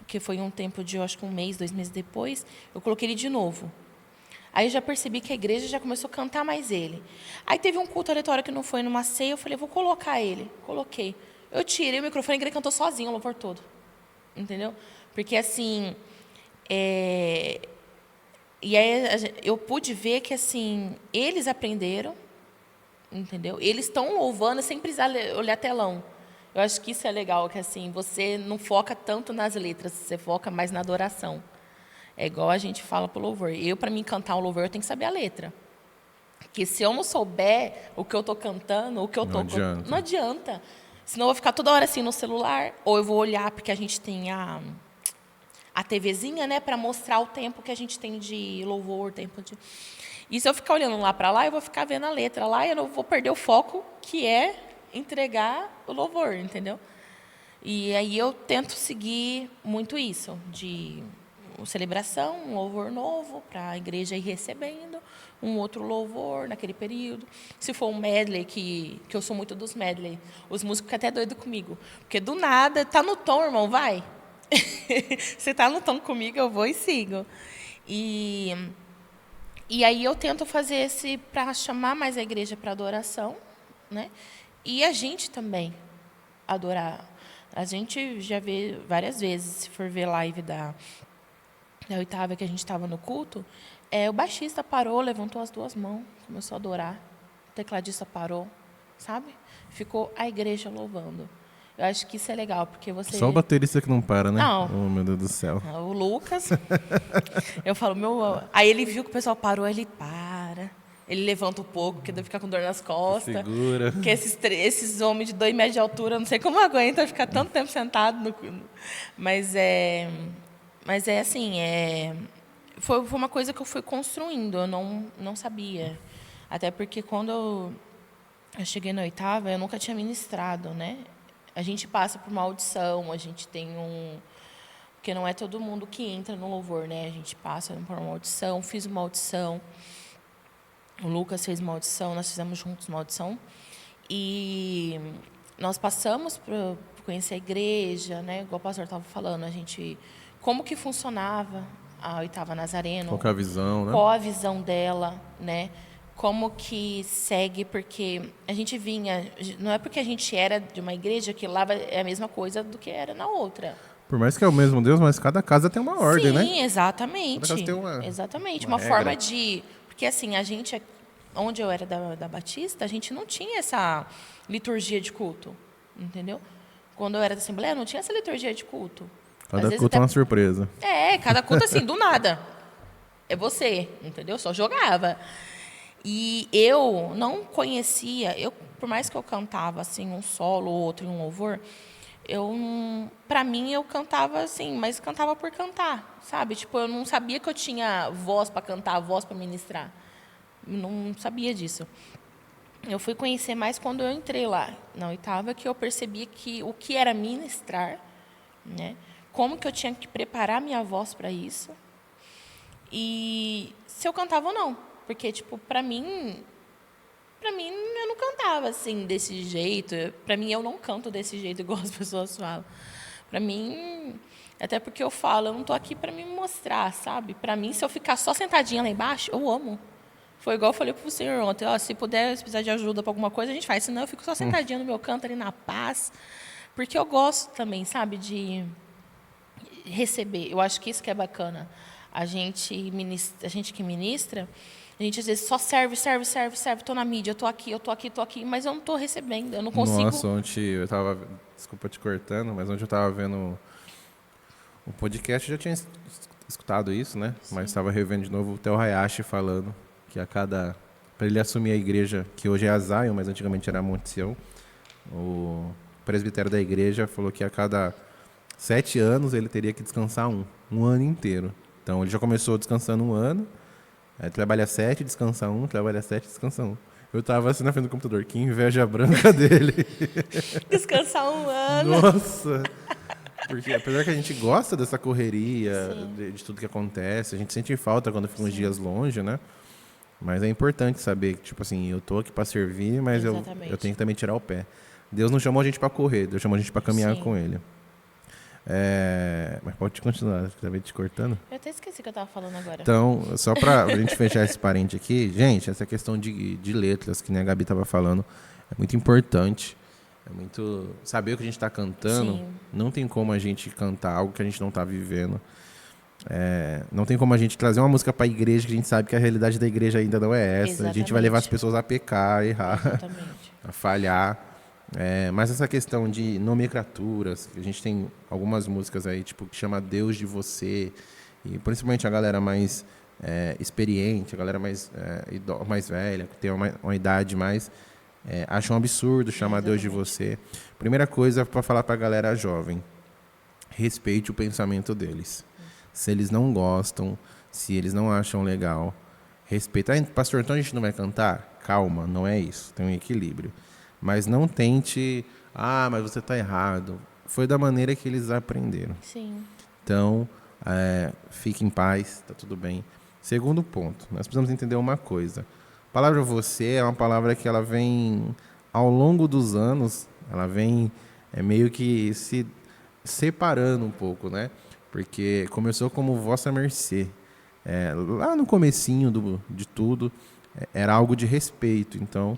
que foi um tempo de, eu acho que 1 mês, 2 meses depois, eu coloquei ele de novo. Aí eu já percebi que a igreja já começou a cantar mais ele. Aí teve um culto aleatório que não foi numa ceia, eu falei, vou colocar ele. Coloquei. Eu tirei o microfone e a igreja cantou sozinho o louvor todo. Entendeu? Porque, assim... E aí eu pude ver que, assim, eles aprenderam, entendeu? Eles estão louvando sem precisar olhar telão. Eu acho que isso é legal, que, assim, você não foca tanto nas letras, você foca mais na adoração. É igual a gente fala pro louvor. Para mim, cantar um louvor, eu tenho que saber a letra. Porque se eu não souber o que eu estou cantando, o que eu estou... Não adianta. Senão eu vou ficar toda hora assim no celular, ou eu vou olhar, porque a gente tem a TVzinha, né, para mostrar o tempo que a gente tem de louvor, tempo de... E se eu ficar olhando lá para lá, eu vou ficar vendo a letra lá e eu não vou perder o foco, que é entregar o louvor, entendeu? E aí eu tento seguir muito isso, de celebração, um louvor novo para a igreja ir recebendo, um outro louvor naquele período. Se for um medley, que eu sou muito dos medley, os músicos ficam até doidos comigo. Porque do nada, tá no tom, irmão, vai. Você tá no tom comigo, eu vou e sigo. E aí eu tento fazer para chamar mais a igreja para adoração, né? E a gente também adorar. A gente já vê várias vezes, se for ver live da 8ª que a gente estava no culto, o baixista parou, levantou as 2 mãos, começou a adorar. O tecladista parou, sabe? Ficou a igreja louvando. Eu acho que isso é legal, porque você... Só o baterista que não para, né? Não. Oh, meu Deus do céu. O Lucas. Eu falo, Aí ele viu que o pessoal parou, ele para. Ele levanta um pouco, porque deve ficar com dor nas costas. Segura. Porque esses homens de 2 metros de altura, não sei como aguenta ficar tanto tempo sentado. Mas é assim, foi uma coisa que eu fui construindo, eu não sabia. Até porque quando eu cheguei na 8ª, eu nunca tinha ministrado, né? A gente passa por uma audição, a gente tem porque não é todo mundo que entra no louvor, né? A gente passa por uma audição, fiz uma audição. O Lucas fez Maldição, nós fizemos juntos Maldição. E nós passamos para conhecer a igreja, né? Igual o pastor estava falando, a gente... Como que funcionava a Oitava Nazareno? Qual que é a visão, né? Qual a visão dela, né? Como que segue, porque a gente vinha... Não é porque a gente era de uma igreja que lá é a mesma coisa do que era na outra. Por mais que é o mesmo Deus, mas cada casa tem uma ordem, né? Sim, exatamente. Cada casa tem exatamente. uma Uma regra. forma de... Porque assim, a gente... Onde eu era da Batista, a gente não tinha essa liturgia de culto, entendeu? Quando eu era da Assembleia, não tinha essa liturgia de culto. Às Cada vezes culto é até- uma surpresa. cada culto assim, do nada. É você, entendeu? Só jogava. E eu não conhecia, por mais que eu cantava assim um solo ou outro em um louvor, para mim eu cantava assim, mas cantava por cantar, sabe? Tipo, eu não sabia que eu tinha voz para cantar, voz para ministrar. Não sabia disso. Eu fui conhecer mais quando eu entrei lá na oitava, que eu percebi que o que era ministrar, né? Como que eu tinha que preparar minha voz para isso e se eu cantava ou não, porque tipo para mim eu não cantava assim desse jeito. Para mim eu não canto desse jeito igual as pessoas falam. Para mim, até porque eu falo, eu não tô aqui para me mostrar, sabe? Para mim, se eu ficar só sentadinha lá embaixo, eu amo. Foi igual eu falei pro senhor ontem, ó, se puder, se precisar de ajuda para alguma coisa, a gente faz. Senão eu fico só sentadinha no meu canto ali na paz, porque eu gosto também, sabe, de receber. Eu acho que isso que é bacana. A gente que ministra, a gente às vezes só serve. Tô na mídia, tô aqui, mas eu não tô recebendo, eu não consigo. Nossa, ontem eu tava... Desculpa te cortando, mas ontem eu tava vendo o podcast, eu já tinha escutado isso, né? Sim. Mas estava revendo de novo o Theo Hayashi falando que para ele assumir a igreja, que hoje é a Zion, mas antigamente era a Monte Sião, o presbitério da igreja falou que a cada 7 anos ele teria que descansar um ano inteiro. Então ele já começou descansando um ano, trabalha 7, descansa um, trabalha 7, descansa um. Eu tava assim na frente do computador, que inveja branca dele. Descansar um ano. Nossa! Porque apesar que a gente gosta dessa correria, de tudo que acontece, a gente sente falta quando fica uns dias longe, né? Mas é importante saber que, tipo assim, eu tô aqui para servir, mas eu tenho que também tirar o pé. Deus não chamou a gente para correr, Deus chamou a gente para caminhar com Ele. Mas pode continuar, acabei te cortando. Eu até esqueci o que eu estava falando agora. Então, só para a gente fechar esse parente aqui, gente, essa questão de letras, que nem a Gabi estava falando, é muito importante. É muito... Saber o que a gente está cantando, Sim. Não tem como a gente cantar algo que a gente não está vivendo. Não tem como a gente trazer uma música para a igreja que a gente sabe que a realidade da igreja ainda não é essa. Exatamente. A gente vai levar as pessoas a pecar, a errar, Exatamente. a falhar. Mas essa questão de nomenclaturas, a gente tem algumas músicas aí, tipo, que chama Deus de Você, e principalmente a galera mais experiente, a galera mais velha, que tem uma idade mais... acha um absurdo chamar Deus de Você. Primeira coisa para falar para a galera jovem, respeite o pensamento deles. Se eles não gostam, se eles não acham legal, respeita. Pastor, então a gente não vai cantar? Calma, não é isso. Tem um equilíbrio. Mas não tente... mas você está errado. Foi da maneira que eles aprenderam. Sim. Então, fique em paz, está tudo bem. Segundo ponto, nós precisamos entender uma coisa. A palavra você é uma palavra que ela vem, ao longo dos anos, ela vem meio que se separando um pouco, né? Porque começou como vossa mercê. Lá no comecinho de tudo, era algo de respeito. Então,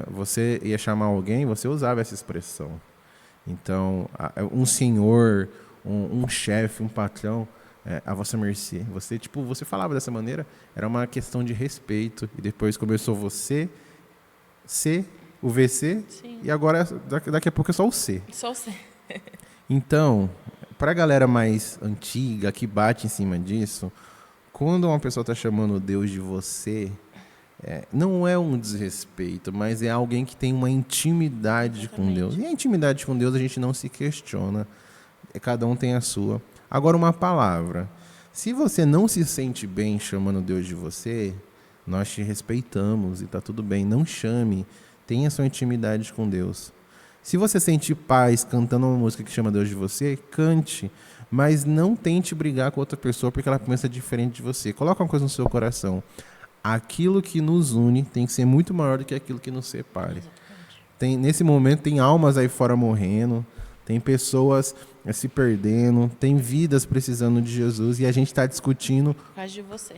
você ia chamar alguém, você usava essa expressão. Então, um senhor, um chefe, um patrão, a vossa mercê. Você falava dessa maneira, era uma questão de respeito. E depois começou você, C, o VC, Sim. E agora, daqui a pouco, é só o C. Só você. Então, para a galera mais antiga, que bate em cima disso, quando uma pessoa está chamando Deus de você, não é um desrespeito, mas é alguém que tem uma intimidade com Deus. E a intimidade com Deus a gente não se questiona, cada um tem a sua. Agora, uma palavra. Se você não se sente bem chamando Deus de você, nós te respeitamos e está tudo bem. Não chame, tenha sua intimidade com Deus. Se você sente paz cantando uma música que chama Deus de você, cante, mas não tente brigar com outra pessoa porque ela pensa diferente de você. Coloca uma coisa no seu coração. aquilo que nos une tem que ser muito maior do que aquilo que nos separe. Exatamente. Nesse momento tem almas aí fora morrendo, tem pessoas se perdendo, tem vidas precisando de Jesus e a gente está discutindo Por causa de você.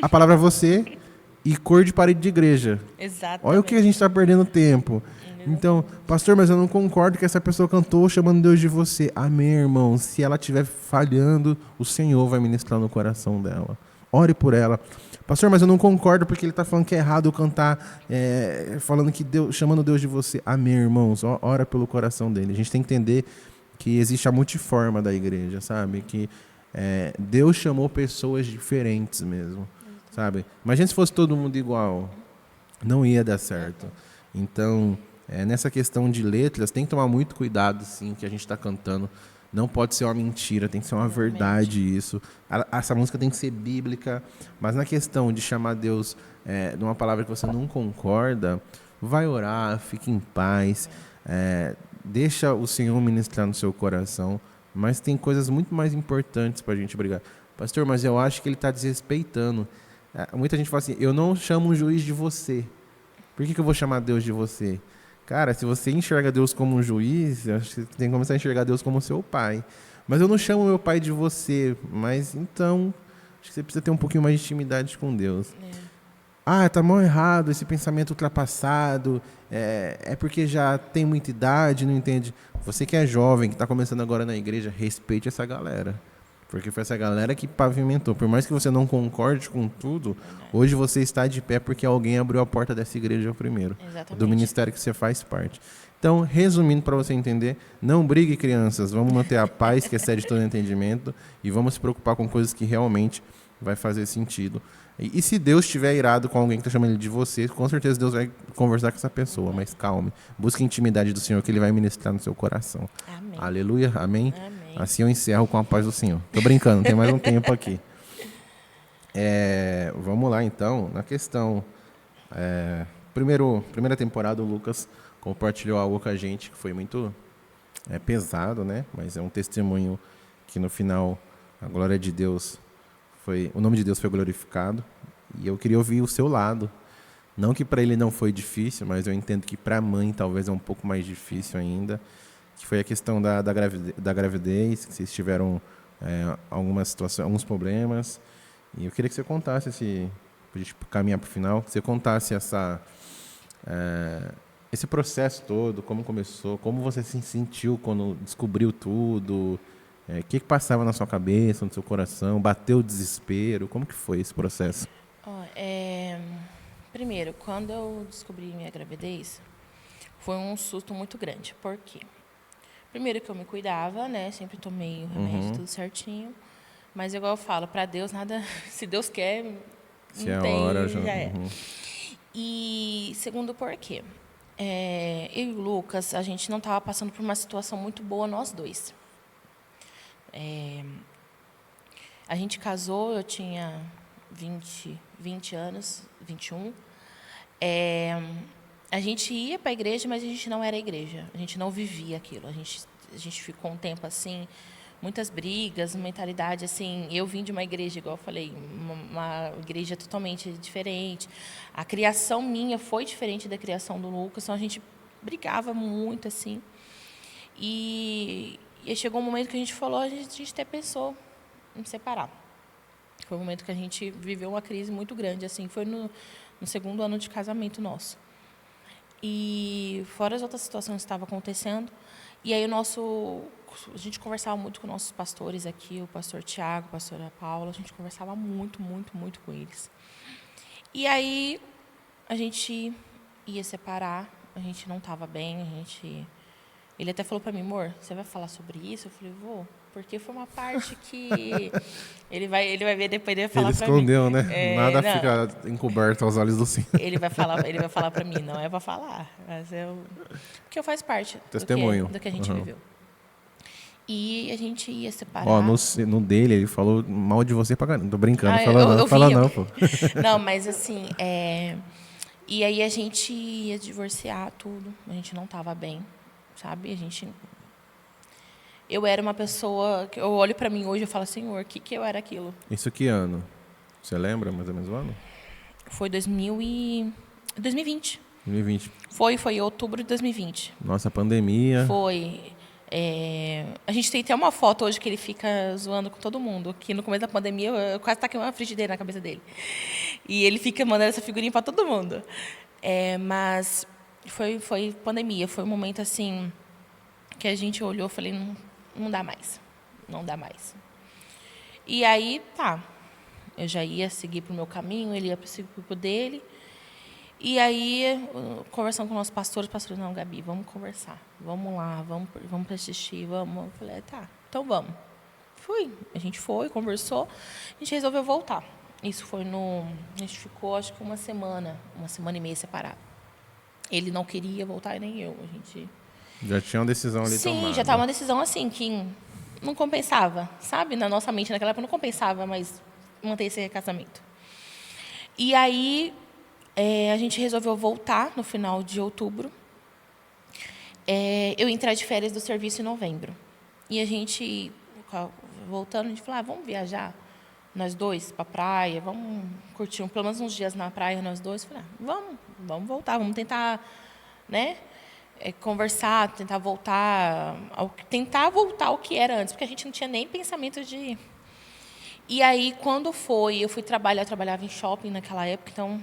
a palavra você e cor de parede de igreja. Exatamente. Olha o que a gente está perdendo tempo. Então, pastor, mas eu não concordo que essa pessoa cantou chamando Deus de você. Amém, irmão. Se ela estiver falhando, o Senhor vai ministrar no coração dela. Ore por ela. Pastor, mas eu não concordo porque ele está falando que é errado eu cantar, falando que Deus, chamando Deus de você. Amém, irmãos. Ora pelo coração dele. A gente tem que entender que existe a multiforma da igreja, sabe? Que Deus chamou pessoas diferentes mesmo, sabe? Imagina se fosse todo mundo igual. Não ia dar certo. Então, nessa questão de letras, tem que tomar muito cuidado, sim, que a gente está cantando. Não pode ser uma mentira, tem que ser uma verdade isso. Essa música tem que ser bíblica, mas na questão de chamar Deus de uma palavra que você não concorda, vai orar, fique em paz, deixa o Senhor ministrar no seu coração, mas tem coisas muito mais importantes para a gente brigar. Pastor, mas eu acho que ele está desrespeitando. Muita gente fala assim, eu não chamo um juiz de você. Por que eu vou chamar Deus de você? Cara, se você enxerga Deus como um juiz, eu acho que você tem que começar a enxergar Deus como seu pai. Mas eu não chamo meu pai de você. Mas então, acho que você precisa ter um pouquinho mais de intimidade com Deus. Tá mal errado, esse pensamento ultrapassado. É porque já tem muita idade, não entende. Você que é jovem, que está começando agora na igreja, respeite essa galera. Porque foi essa galera que pavimentou. Por mais que você não concorde com tudo, hoje você está de pé porque alguém abriu a porta dessa igreja primeiro. Exatamente. Do ministério que você faz parte. Então, resumindo para você entender, não brigue, crianças. Vamos manter a paz que excede todo entendimento e vamos se preocupar com coisas que realmente vai fazer sentido. E se Deus estiver irado com alguém que está chamando ele de você, com certeza Deus vai conversar com essa pessoa. Mas calme. Busque a intimidade do Senhor que ele vai ministrar no seu coração. Amém. Aleluia. Amém. Amém. Assim eu encerro com a paz do Senhor. Tô brincando, tem mais um tempo aqui. Vamos lá, então, na questão. Primeira temporada, o Lucas compartilhou algo com a gente que foi muito pesado, né? Mas é um testemunho que no final a glória de Deus o nome de Deus foi glorificado. E eu queria ouvir o seu lado. Não que para ele não foi difícil, mas eu entendo que para a mãe talvez é um pouco mais difícil ainda. Que foi a questão da gravidez, que vocês tiveram algumas situações, alguns problemas. E eu queria que você contasse, para a gente caminhar para o final, que você contasse esse processo todo, como começou, como você se sentiu quando descobriu tudo, o que passava na sua cabeça, no seu coração, bateu o desespero, como que foi esse processo? Primeiro, quando eu descobri minha gravidez, foi um susto muito grande. Por quê? Primeiro que eu me cuidava, né? Sempre tomei o remédio, tudo certinho. Mas igual eu falo, para Deus nada, se Deus quer, Se não é a tem, hora, já é. E segundo por quê? Eu e o Lucas, a gente não estava passando por uma situação muito boa, nós dois. A gente casou, eu tinha 20 anos, 21. A gente ia para a igreja, mas a gente não era igreja. A gente não vivia aquilo. A gente ficou um tempo assim, muitas brigas, mentalidade assim. Eu vim de uma igreja, igual eu falei, uma igreja totalmente diferente. A criação minha foi diferente da criação do Lucas, então a gente brigava muito assim. E chegou um momento que a gente falou, a gente até pensou em separar. Foi um momento que a gente viveu uma crise muito grande, assim, foi no segundo ano de casamento nosso. E fora as outras situações que estavam acontecendo, e aí a gente conversava muito com nossos pastores aqui, o pastor Tiago, a pastora Paula, a gente conversava muito, muito, muito com eles. E aí a gente ia separar, a gente não estava bem, ele até falou para mim, amor, você vai falar sobre isso? Eu falei, vou, porque foi uma parte que ele vai ver depois, ele vai falar para mim. Ele escondeu, né? Nada fica encoberto aos olhos do Senhor. Ele vai falar para mim, não é para falar, mas porque eu faço parte Testemunho. do que a gente viveu. E a gente ia separar. No dele, ele falou mal de você pra caramba. Tô brincando, fala não, pô. Não, mas assim, e aí a gente ia divorciar tudo, a gente não estava bem, sabe? Eu era uma pessoa que eu olho para mim hoje e falo, Senhor, o que eu era aquilo? Isso que ano? Você lembra mais ou menos o ano? Foi 2020. 2020. Foi em outubro de 2020. Nossa, pandemia. Foi. A gente tem até uma foto hoje que ele fica zoando com todo mundo. Que no começo da pandemia eu quase taquei uma frigideira na cabeça dele. E ele fica mandando essa figurinha para todo mundo. Mas foi pandemia. Foi um momento assim que a gente olhou e falei, não dá mais. Não dá mais. E aí, tá. Eu já ia seguir para o meu caminho, ele ia seguir para o dele. E aí, conversando com o nosso pastor, não, Gabi, vamos conversar. Vamos lá, vamos assistir, vamos. Eu falei, tá, então vamos. A gente foi, conversou, a gente resolveu voltar. Isso foi a gente ficou, acho que uma semana e meia separado. Ele não queria voltar e nem eu. A gente... Já tinha uma decisão ali tomada. Sim, já estava uma decisão assim, que não compensava, sabe? Na nossa mente, naquela época, não compensava, mas manter esse casamento. E aí, a gente resolveu voltar no final de outubro. Eu entrei de férias do serviço em novembro. E a gente, voltando, a gente falou, vamos viajar, nós dois, para a praia, vamos curtir pelo menos uns dias na praia, nós dois. Eu falei, vamos voltar, vamos tentar, né, conversar, tentar voltar ao que era antes, porque a gente não tinha nem pensamento de... E aí, quando eu fui trabalhar, eu trabalhava em shopping naquela época, então,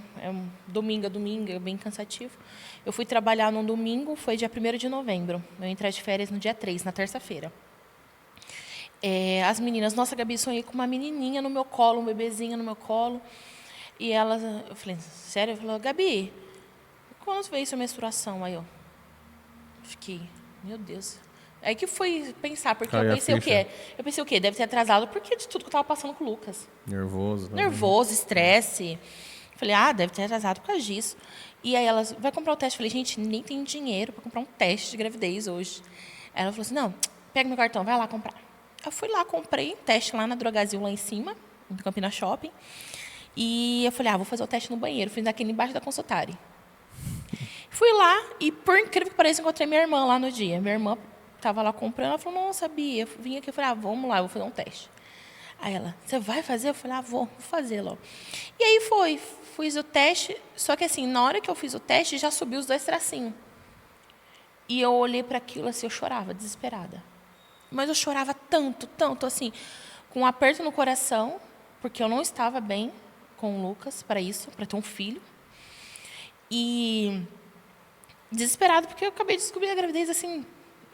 domingo a domingo, é bem cansativo. Eu fui trabalhar num domingo, foi dia 1º de novembro. Eu entrei de férias no dia 3, na terça-feira. As meninas, nossa, Gabi, sonhei com uma menininha no meu colo, um bebezinho no meu colo. E elas, eu falei, sério? Eu falei, Gabi, quando veio sua menstruação? Aí eu fiquei, meu Deus... Aí que fui pensar, porque eu pensei o quê? Deve ter atrasado porque de tudo que eu estava passando com o Lucas. Nervoso. Né? Nervoso, estresse. Falei, deve ter atrasado por causa disso. E aí ela, vai comprar o teste? Eu falei, gente, nem tenho dinheiro para comprar um teste de gravidez hoje. Aí ela falou assim, não, pega meu cartão, vai lá comprar. Eu fui lá, comprei um teste lá na Drogazil, lá em cima, no Campinas Shopping. E eu falei, vou fazer o teste no banheiro. Fiz aquele embaixo da consultária. Fui lá e, por incrível que pareça, encontrei minha irmã lá no dia. Minha irmã estava lá comprando, ela falou, não, sabia. Eu vim aqui e falei, vamos lá, eu vou fazer um teste. Aí ela, você vai fazer? Eu falei, vou fazer logo. E aí fiz o teste, só que assim, na hora que eu fiz o teste, já subiu os 2 tracinhos. E eu olhei para aquilo assim, eu chorava, desesperada. Mas eu chorava tanto, assim, com um aperto no coração, porque eu não estava bem com o Lucas para isso, para ter um filho. E desesperada, porque eu acabei de descobrir a gravidez, assim,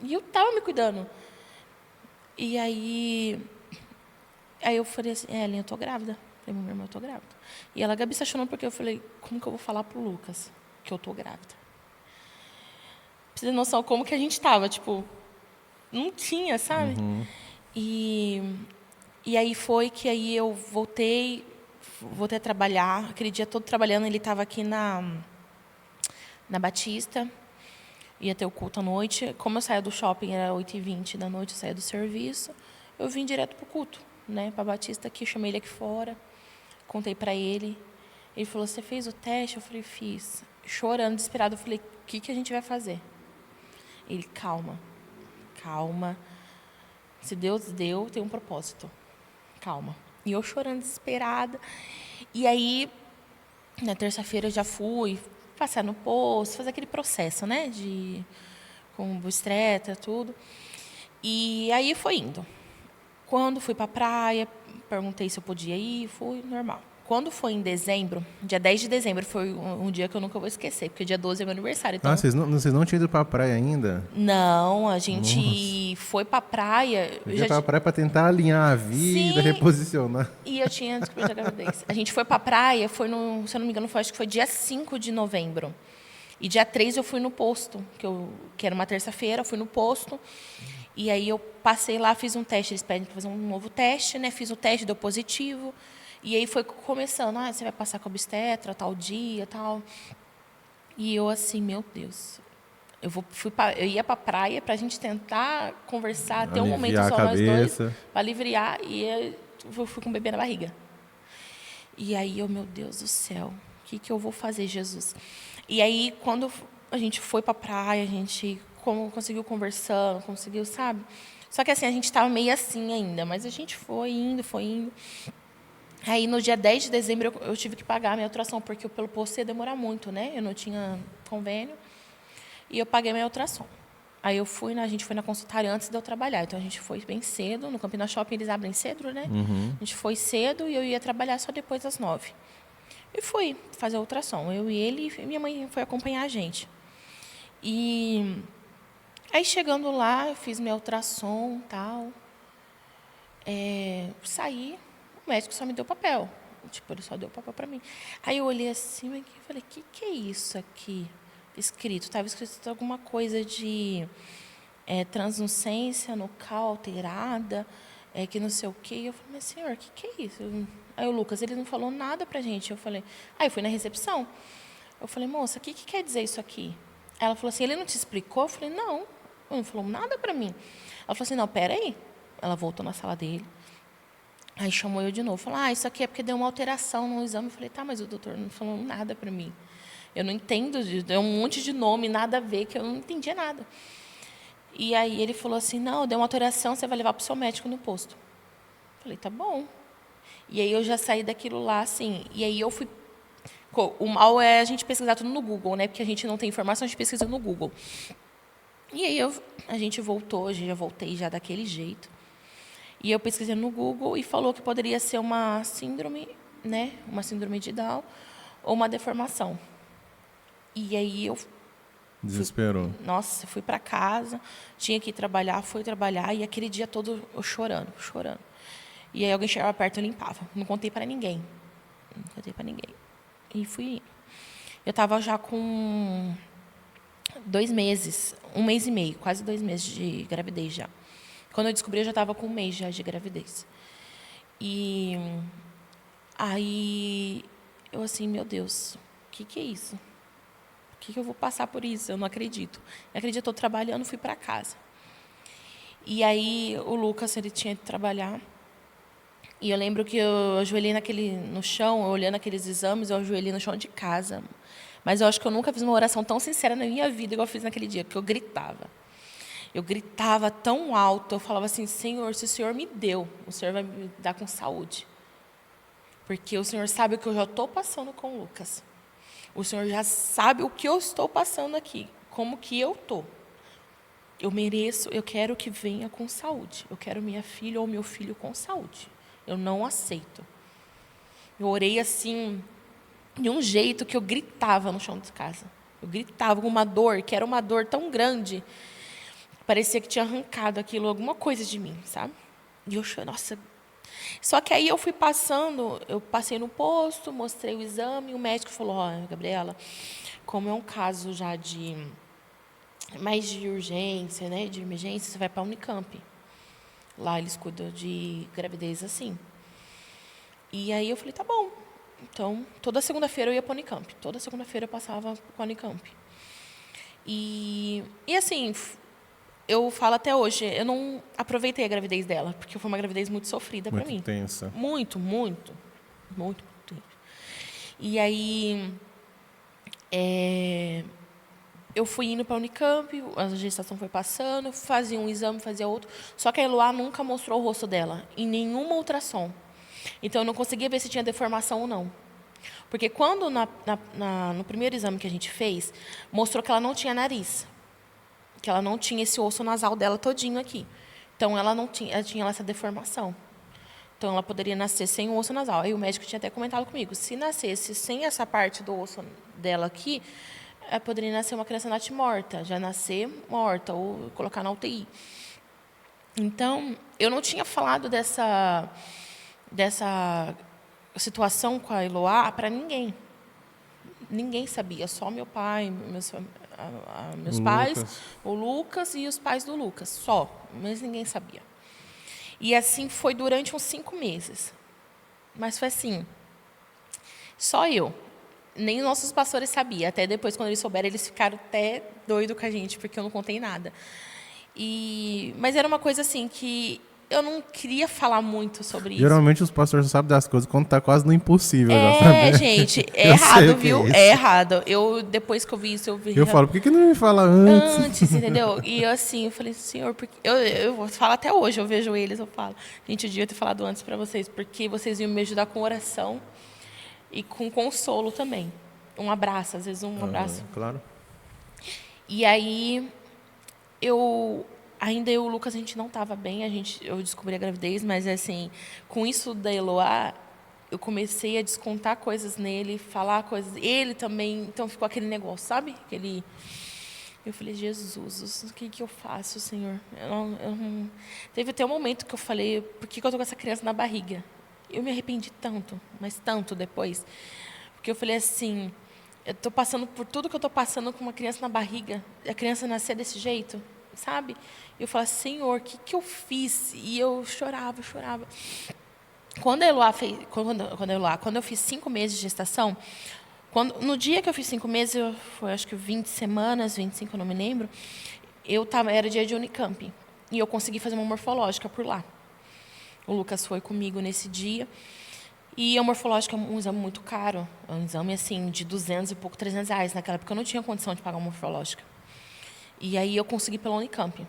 e eu estava me cuidando. E aí eu falei assim, Ellen, eu estou grávida. Eu falei, minha irmã, eu estou grávida. E ela, Gabi, está chorando porque eu falei, como que eu vou falar pro Lucas que eu estou grávida? Pra você ter noção como que a gente estava, tipo, não tinha, sabe? Uhum. E aí foi que aí eu voltei a trabalhar. Aquele dia todo trabalhando, ele estava aqui na Batista. Ia ter o culto à noite. Como eu saía do shopping, era 8h20 da noite, eu saía do serviço. Eu vim direto para o culto, né? Para Batista aqui, chamei ele aqui fora. Contei para ele. Ele falou, você fez o teste? Eu falei, fiz. Chorando, desesperado, eu falei, o que a gente vai fazer? Ele, calma. Se Deus deu, tem um propósito. Calma. E eu chorando, desesperada. E aí, na terça-feira, eu já fui passar no posto, fazer aquele processo, né? Com bustreta, tudo. E aí foi indo. Quando fui para a praia, perguntei se eu podia ir, fui normal. Quando foi em dezembro, dia 10 de dezembro, foi um dia que eu nunca vou esquecer, porque dia 12 é meu aniversário. Então... vocês não tinham ido para a praia ainda? Não, a gente foi para a praia... Ia para a praia para tentar alinhar a vida, Sim, reposicionar. E eu tinha descoberto a gravidez. A gente foi para a praia, se eu não me engano, acho que foi dia 5 de novembro. E dia 3 eu fui no posto, que era uma terça-feira, eu fui no posto. E aí eu passei lá, fiz um teste, eles pedem para fazer um novo teste, né? Fiz o teste, deu positivo. E aí foi começando, você vai passar com a obstetra, tal dia, tal. E eu assim, meu Deus, eu ia para a praia para a gente tentar conversar, ter um momento só nós dois, para aliviar, e eu fui com o bebê na barriga. E aí meu Deus do céu, o que eu vou fazer, Jesus? E aí, quando a gente foi para a praia, a gente conseguiu conversando, sabe? Só que assim, a gente estava meio assim ainda, mas a gente foi indo. Aí, no dia 10 de dezembro, eu tive que pagar a minha ultrassom, porque pelo posto ia demorar muito, né? Eu não tinha convênio. E eu paguei a minha ultrassom. Aí a gente foi na consultária antes de eu trabalhar. Então, a gente foi bem cedo. No Campina Shopping, eles abrem cedo, né? A gente foi cedo e eu ia trabalhar só depois das 9. E fui fazer a ultrassom. Eu e ele, e minha mãe foi acompanhar a gente. E aí, chegando lá, eu fiz minha ultrassom e tal. Saí, o médico só me deu papel. Tipo, ele só deu papel para mim. Aí eu olhei assim e falei, o que é isso aqui escrito? Estava escrito alguma coisa de translucência nucal alterada, que não sei o quê. E eu falei, mas senhor, o que é isso? Aí o Lucas, ele não falou nada pra gente. Eu falei, eu fui na recepção. Eu falei, moça, o que quer dizer isso aqui? Ela falou assim, ele não te explicou? Eu falei, não, ele não falou nada pra mim. Ela falou assim, não, peraí. Ela voltou na sala dele. Aí chamou eu de novo. Falou, isso aqui é porque deu uma alteração no exame. Eu falei, tá, mas o doutor não falou nada para mim. Eu não entendo, deu um monte de nome, nada a ver, que eu não entendia nada. E aí ele falou assim, não, deu uma alteração, você vai levar para o seu médico no posto. Eu falei, tá bom. E aí eu já saí daquilo lá, assim. E aí eu fui... O mal é a gente pesquisar tudo no Google, né? Porque a gente não tem informação, a gente pesquisa no Google. E aí a gente voltou, já voltei já daquele jeito. E eu pesquisei no Google e falou que poderia ser uma síndrome, né? Uma síndrome de Down ou uma deformação. E aí eu... Desesperou. Nossa, fui para casa, tinha que ir trabalhar, fui trabalhar, e aquele dia todo eu chorando. E aí alguém chegava perto e eu limpava. Não contei para ninguém. E fui... Eu estava já com 2 meses, 1 mês e meio, quase 2 meses de gravidez já. Quando eu descobri, eu já estava com 1 mês já de gravidez. E aí, eu assim, meu Deus, o que é isso? Por que eu vou passar por isso? Eu não acredito. Eu acredito, eu estou trabalhando, fui para casa. E aí, o Lucas, ele tinha que trabalhar. E eu lembro que eu ajoelhei no chão, olhando aqueles exames, eu ajoelhei no chão de casa. Mas eu acho que eu nunca fiz uma oração tão sincera na minha vida, igual eu fiz naquele dia, porque eu gritava. Eu gritava tão alto, eu falava assim, Senhor, se o Senhor me deu, o Senhor vai me dar com saúde. Porque o Senhor sabe o que eu já estou passando com o Lucas. O Senhor já sabe o que eu estou passando aqui, como que eu estou. Eu mereço, eu quero que venha com saúde. Eu quero minha filha ou meu filho com saúde. Eu não aceito. Eu orei assim, de um jeito que eu gritava no chão de casa. Eu gritava com uma dor, que era uma dor tão grande, parecia que tinha arrancado aquilo, alguma coisa de mim, sabe? E eu chorei, nossa. Só que aí eu passei no posto, mostrei o exame, e o médico falou, Gabriela, como é um caso já mais de urgência, né, de emergência, você vai para a Unicamp. Lá eles cuidam de gravidez assim. E aí eu falei, tá bom. Então, toda segunda-feira eu ia para a Unicamp. Toda segunda-feira eu passava para a Unicamp. E assim, eu falo até hoje, eu não aproveitei a gravidez dela, porque foi uma gravidez muito sofrida para mim. Muito tensa. Muito. E aí, eu fui indo para a Unicamp, a gestação foi passando, fazia um exame, fazia outro. Só que a Eloá nunca mostrou o rosto dela, em nenhuma ultrassom. Então, eu não conseguia ver se tinha deformação ou não. Porque quando, no primeiro exame que a gente fez, mostrou que ela não tinha nariz. Que ela não tinha esse osso nasal dela todinho aqui. Então, ela tinha essa deformação. Então, ela poderia nascer sem o osso nasal. Aí o médico tinha até comentado comigo, se nascesse sem essa parte do osso dela aqui, poderia nascer uma criança natimorta, já nascer morta, ou colocar na UTI. Então, eu não tinha falado dessa situação com a Eloá para ninguém. Ninguém sabia, só meu pai, meus pais, o Lucas e os pais do Lucas, só, mas ninguém sabia. E assim foi durante uns 5 meses. Mas foi assim, só eu. Nem os nossos pastores sabiam. Até depois, quando eles souberam, eles ficaram até doidos com a gente, porque eu não contei nada. Mas era uma coisa assim que eu não queria falar muito sobre isso. Geralmente os pastores sabem das coisas quando tá quase no impossível. Já, sabe? Gente, é Eu errado, sei o que viu? é isso. É errado. Depois que eu vi isso, eu vi... Eu falo, por que não me fala antes? Antes, entendeu? E eu, assim, eu falei, Senhor, porque eu falo até hoje, eu vejo eles, eu falo, gente, eu devia ter falado antes para vocês, porque vocês iam me ajudar com oração e com consolo também. Um abraço, às vezes um abraço. Claro. E aí, ainda eu e o Lucas, a gente não estava bem, eu descobri a gravidez, mas assim, com isso da Eloá, eu comecei a descontar coisas nele, falar coisas, ele também, então ficou aquele negócio, sabe? Eu falei, Jesus, o que eu faço, Senhor? Teve até um momento que eu falei, por que eu tô com essa criança na barriga? Eu me arrependi tanto, mas tanto depois, porque eu falei assim, eu estou passando por tudo que eu estou passando com uma criança na barriga, a criança nascer desse jeito, sabe? Eu falei, Senhor, o que eu fiz? E eu chorava. Quando a Eloá fez, quando eu fiz 5 meses de gestação, no dia que eu fiz 5 meses, foi acho que 20 semanas, 25, eu não me lembro, era dia de Unicamp, e eu consegui fazer uma morfológica por lá. O Lucas foi comigo nesse dia. E a morfológica é um exame muito caro. É um exame, assim, de 200 e pouco, R$300. Naquela época eu não tinha condição de pagar uma morfológica. E aí eu consegui pela Unicamp.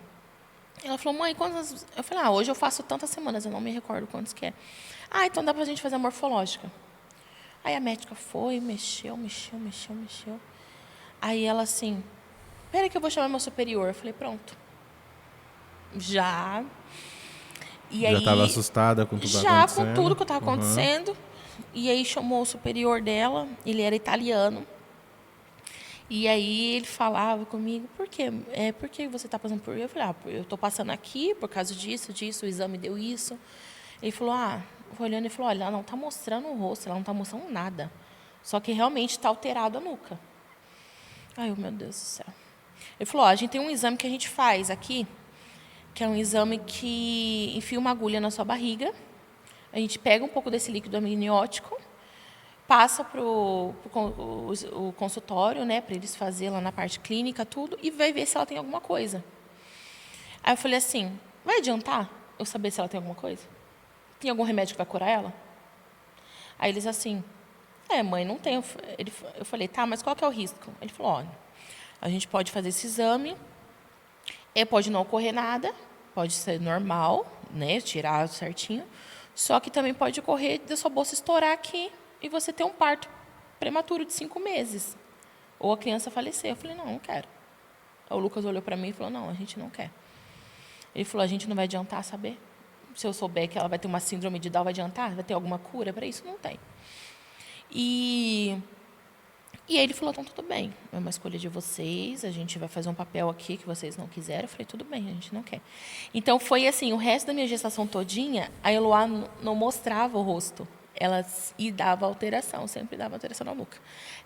Ela falou, mãe, quantas... Eu falei, hoje eu faço tantas semanas, eu não me recordo quantos que é. Então dá pra gente fazer a morfológica. Aí a médica foi, mexeu. Aí ela assim, espera que eu vou chamar meu superior. Eu falei, pronto. Já Estava assustada com tudo já acontecendo? com tudo que estava acontecendo. E aí chamou o superior dela, ele era italiano. E aí ele falava comigo, por quê? Por que você está passando por isso? Eu falei, eu estou passando aqui por causa disso, o exame deu isso. Ele falou, foi olhando e falou, olha, ela não está mostrando o rosto, ela não está mostrando nada. Só que realmente está alterado a nuca. Ai, meu Deus do céu. Ele falou, a gente tem um exame que a gente faz aqui, que é um exame que enfia uma agulha na sua barriga, a gente pega um pouco desse líquido amniótico, passa para o consultório, né, para eles fazerem lá na parte clínica, tudo, e vai ver se ela tem alguma coisa. Aí eu falei assim, vai adiantar eu saber se ela tem alguma coisa? Tem algum remédio que vai curar ela? Aí eles assim, mãe, não tem. Eu falei, tá, mas qual que é o risco? Ele falou, olha, a gente pode fazer esse exame, pode não ocorrer nada, pode ser normal, né, tirar certinho, só que também pode ocorrer da sua bolsa estourar aqui e você ter um parto prematuro de 5 meses. Ou a criança falecer. Eu falei, não quero. Aí o Lucas olhou para mim e falou, não, a gente não quer. Ele falou, a gente não vai adiantar saber? Se eu souber que ela vai ter uma síndrome de Down, vai adiantar? Vai ter alguma cura para isso? Não tem. E aí ele falou, então tudo bem, é uma escolha de vocês, a gente vai fazer um papel aqui que vocês não quiserem. Eu falei, tudo bem, a gente não quer. Então foi assim, o resto da minha gestação todinha, a Eloá não mostrava o rosto. E dava alteração, sempre dava alteração na nuca.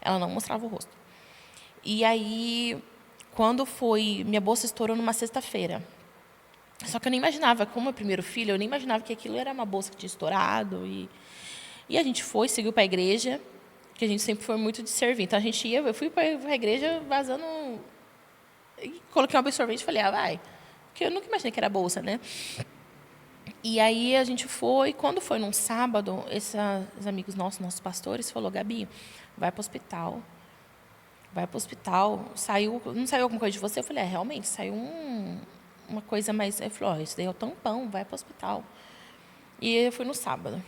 Ela não mostrava o rosto. E aí, quando foi, minha bolsa estourou numa sexta-feira. Só que eu nem imaginava, como meu primeiro filho, eu nem imaginava que aquilo era uma bolsa que tinha estourado. E a gente seguiu para a igreja, que a gente sempre foi muito de servir. Então, eu fui para a igreja vazando, e coloquei um absorvente e falei, vai. Porque eu nunca imaginei que era bolsa, né? E aí a gente foi, quando foi num sábado, esses amigos nossos pastores, falou, Gabi, vai para o hospital. Vai para o hospital. Não saiu alguma coisa de você? Eu falei, realmente, saiu uma coisa mais... Ele falou, isso daí é o tampão, vai para o hospital. E eu fui no sábado.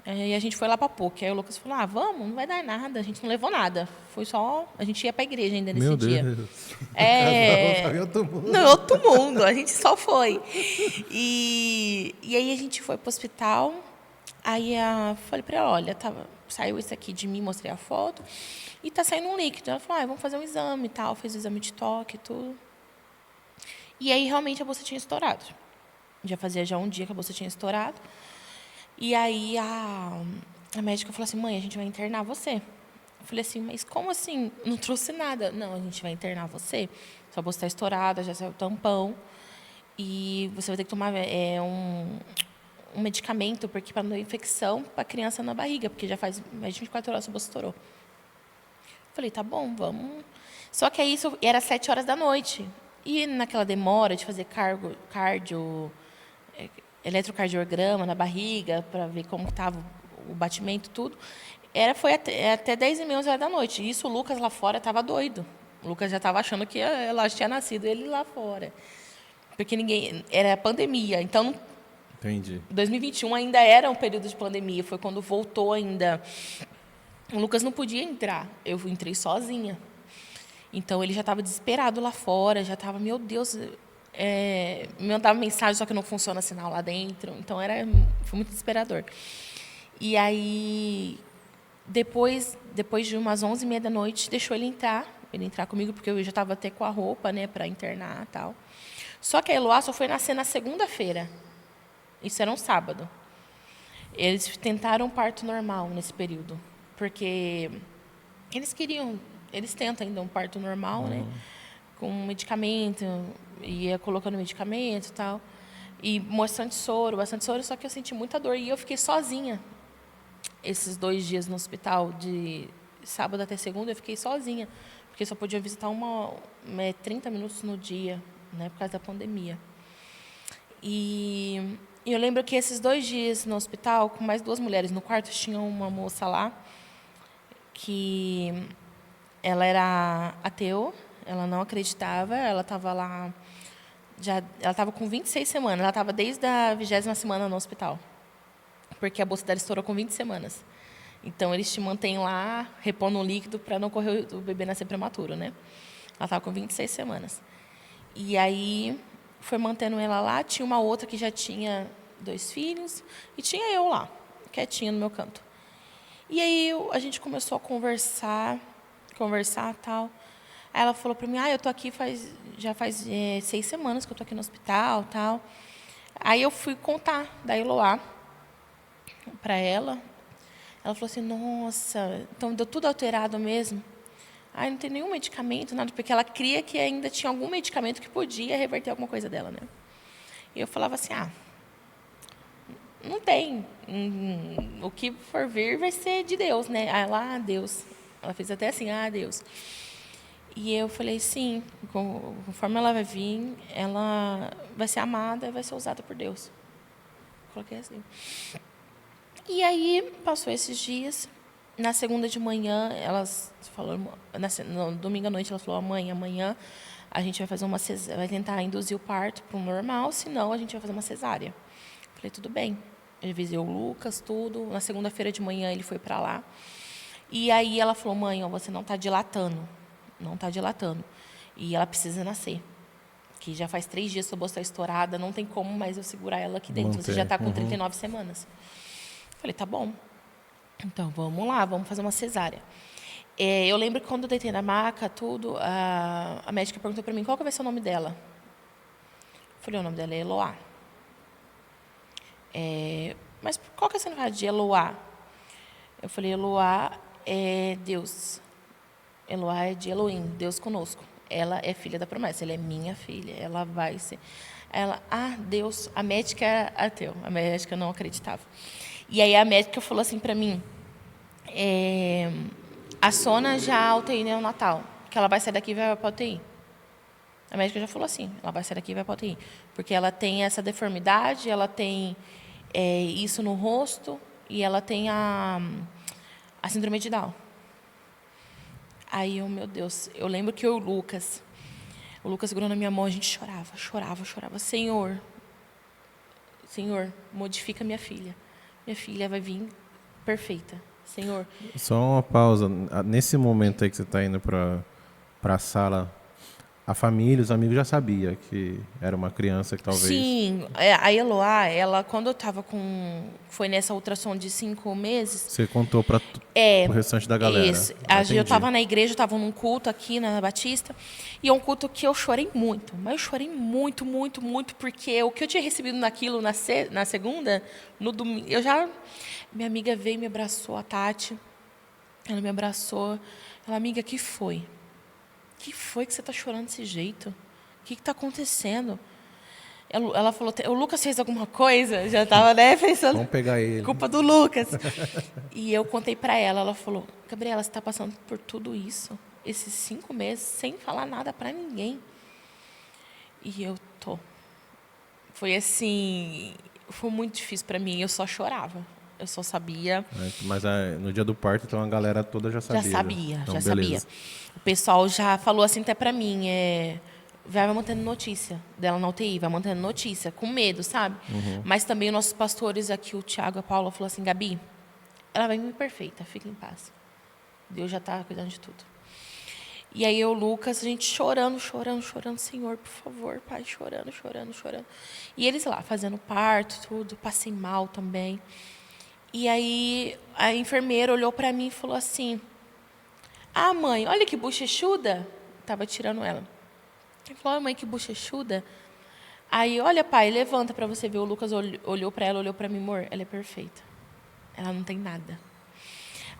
E a gente foi lá para a PUC. Aí o Lucas falou, vamos, não vai dar nada. A gente não levou nada. Foi só... A gente ia para a igreja ainda nesse dia. Meu Deus. Outro mundo. Não, outro mundo. A gente só foi. E aí a gente foi para o hospital. Aí falei para ela, olha, saiu isso aqui de mim, mostrei a foto. E está saindo um líquido. Ela falou, vamos fazer um exame e tal. Fez o exame de toque e tudo. E aí, realmente, a bolsa tinha estourado. Já fazia um dia que a bolsa tinha estourado. E aí, a médica falou assim, mãe, a gente vai internar você. Eu falei assim, mas como assim? Não trouxe nada. Não, a gente vai internar você. Sua bolsa está estourada, já saiu o tampão. E você vai ter que tomar um medicamento, porque para não infecção para a criança na barriga, porque já faz mais de 24 horas a sua bolsa estourou. Eu falei, tá bom, vamos. Só que aí isso era 7 horas da noite. E naquela demora de fazer cardio, eletrocardiograma na barriga, para ver como estava o batimento, tudo. Foi até 10h30, 11 horas da noite. Isso, o Lucas lá fora estava doido. O Lucas já estava achando que ela tinha nascido ele lá fora. Porque era pandemia. Então, Entendi. 2021 ainda era um período de pandemia. Foi quando voltou ainda. O Lucas não podia entrar. Eu entrei sozinha. Então, ele já estava desesperado lá fora. Já estava, meu Deus... me mandava mensagem, só que não funciona sinal lá dentro. Então, foi muito desesperador. E aí, depois de umas 11h30 da noite, deixou ele entrar comigo, porque eu já estava até com a roupa, né, para internar e tal. Só que a Eloá só foi nascer na segunda-feira. Isso era um sábado. Eles tentaram um parto normal nesse período, porque eles tentam ainda um parto normal, né, com medicamento, ia colocando medicamento e tal, e bastante soro, só que eu senti muita dor e eu fiquei sozinha. Esses 2 dias no hospital, de sábado até segunda, eu fiquei sozinha, porque só podia visitar 30 minutos no dia, né, por causa da pandemia. E eu lembro que esses 2 dias no hospital, com mais 2 mulheres no quarto, tinha uma moça lá que ela era ateu, ela não acreditava, ela estava lá, ela estava com 26 semanas, ela estava desde a 20ª semana no hospital, porque a bolsa dela estourou com 20 semanas. Então, eles te mantêm lá, repondo o líquido para não correr o bebê nascer prematuro, né? Ela estava com 26 semanas. E aí, foi mantendo ela lá. Tinha uma outra que já tinha 2 filhos. E tinha eu lá, quietinha no meu canto. E aí, a gente começou a conversar e tal. Aí ela falou para mim, eu tô aqui já faz 6 semanas que eu tô aqui no hospital tal. Aí eu fui contar da Eloá para ela. Ela falou assim, nossa, então deu tudo alterado mesmo. Não tem nenhum medicamento, nada, porque ela cria que ainda tinha algum medicamento que podia reverter alguma coisa dela, né? E eu falava assim, não tem. O que for vir vai ser de Deus, né? Ela, Deus. Ela fez até assim, Deus. E eu falei, sim, conforme ela vai vir, ela vai ser amada e vai ser usada por Deus. Coloquei assim. E aí, passou esses dias. Na segunda de manhã, elas falaram... No domingo à noite, ela falou, mãe, amanhã a gente vai fazer vai tentar induzir o parto para o normal, senão a gente vai fazer uma cesárea. Falei, tudo bem. Eu avisei o Lucas, tudo. Na segunda-feira de manhã, ele foi para lá. E aí, ela falou, mãe, você não está dilatando. Não está dilatando. E ela precisa nascer. Que já faz 3 dias que a bolsa está estourada, não tem como mais eu segurar ela aqui dentro. Você já está com 39 semanas. Falei, tá bom. Então, vamos lá, vamos fazer uma cesárea. Eu lembro que quando eu deitei na maca, tudo, a médica perguntou para mim, qual que vai ser o nome dela? Eu falei, o nome dela é Eloá. Mas qual que é a significado de Eloá? Eu falei, Eloá é Deus. Eloá é de Elohim, Deus conosco. Ela é filha da promessa, ela é minha filha, ela vai ser... Ela, Deus, a médica era ateu, a médica não acreditava. E aí a médica falou assim para mim, a Sona já UTI neonatal, que ela vai sair daqui e vai para a UTI. A médica já falou assim, ela vai sair daqui e vai para a UTI. Porque ela tem essa deformidade, ela tem isso no rosto e ela tem a síndrome de Down. Aí, meu Deus, eu lembro que o Lucas segurou na minha mão, a gente chorava. Senhor, modifica minha filha. Minha filha vai vir perfeita. Senhor. Só uma pausa. Nesse momento aí que você está indo para a sala, a família, os amigos já sabiam que era uma criança que talvez... Sim, a Eloá, ela, quando eu estava foi nessa ultrassom de 5 meses... Você contou para o restante da galera. Isso. Eu estava na igreja, estava num culto aqui na Batista, e é um culto que eu chorei muito, mas eu chorei muito, porque o que eu tinha recebido naquilo na segunda, no domingo, minha amiga veio e me abraçou, a Tati, ela me abraçou, ela, amiga, que foi? Que foi que você está chorando desse jeito? O que está acontecendo? Ela falou, o Lucas fez alguma coisa? Já estava, né, pensando... Vamos pegar ele. Culpa do Lucas. E eu contei para ela falou, Gabriela, você está passando por tudo isso, esses 5 meses, sem falar nada para ninguém. E eu tô. Foi assim, foi muito difícil para mim. Eu só chorava. Eu só sabia. Mas no dia do parto, então a galera toda já sabia. Então, Já beleza. sabia. O pessoal já falou assim até pra mim, vai mantendo notícia dela na UTI, vai mantendo notícia, com medo, sabe? Mas também os nossos pastores aqui, o Tiago e a Paula, falou assim, Gabi, ela vai vir perfeita, fica em paz. Deus já está cuidando de tudo. E aí eu, Lucas, a gente chorando, Senhor, por favor, Pai, chorando. E eles lá, fazendo parto, tudo, passei mal também. E aí a enfermeira olhou para mim e falou assim, mãe, olha que bochechuda. Tava tirando ela. Ele falou, mãe, que bochechuda. Aí, olha, pai, levanta para você ver. O Lucas olhou para ela, olhou para mim, amor, ela é perfeita. Ela não tem nada.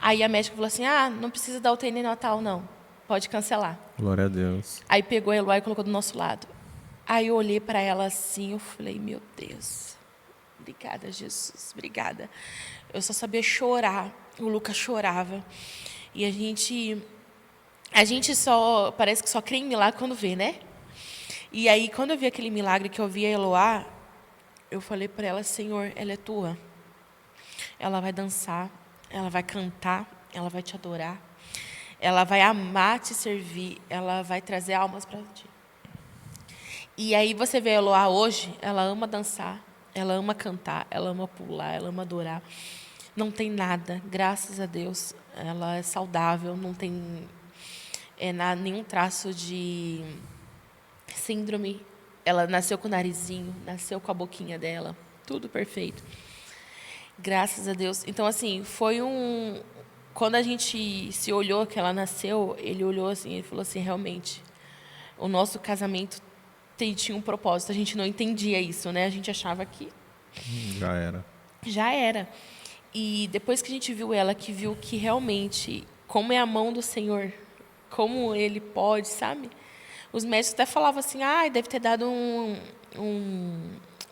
Aí a médica falou assim, não precisa dar UTI neonatal, não. Pode cancelar. Glória a Deus. Aí pegou a Eloá e colocou do nosso lado. Aí eu olhei para ela assim, eu falei, meu Deus, obrigada, Jesus, obrigada. Eu só sabia chorar. O Lucas chorava. E a gente só, parece que só crê em milagre quando vê, né? E aí, quando eu vi aquele milagre que eu vi a Eloá, eu falei para ela, Senhor, ela é tua. Ela vai dançar, ela vai cantar, ela vai te adorar. Ela vai amar te servir, ela vai trazer almas para ti. E aí você vê a Eloá hoje, ela ama dançar, ela ama cantar, ela ama pular, ela ama adorar. Não tem nada, graças a Deus. Ela é saudável, não tem nenhum traço de síndrome. Ela nasceu com o narizinho, nasceu com a boquinha dela, tudo perfeito. Graças a Deus. Então, assim, quando a gente se olhou que ela nasceu, ele olhou assim, ele falou assim, realmente, o nosso casamento tinha um propósito. A gente não entendia isso, né? A gente achava que já era. E depois que a gente viu ela, que viu que realmente, como é a mão do Senhor, como Ele pode, sabe? Os médicos até falavam assim, deve ter dado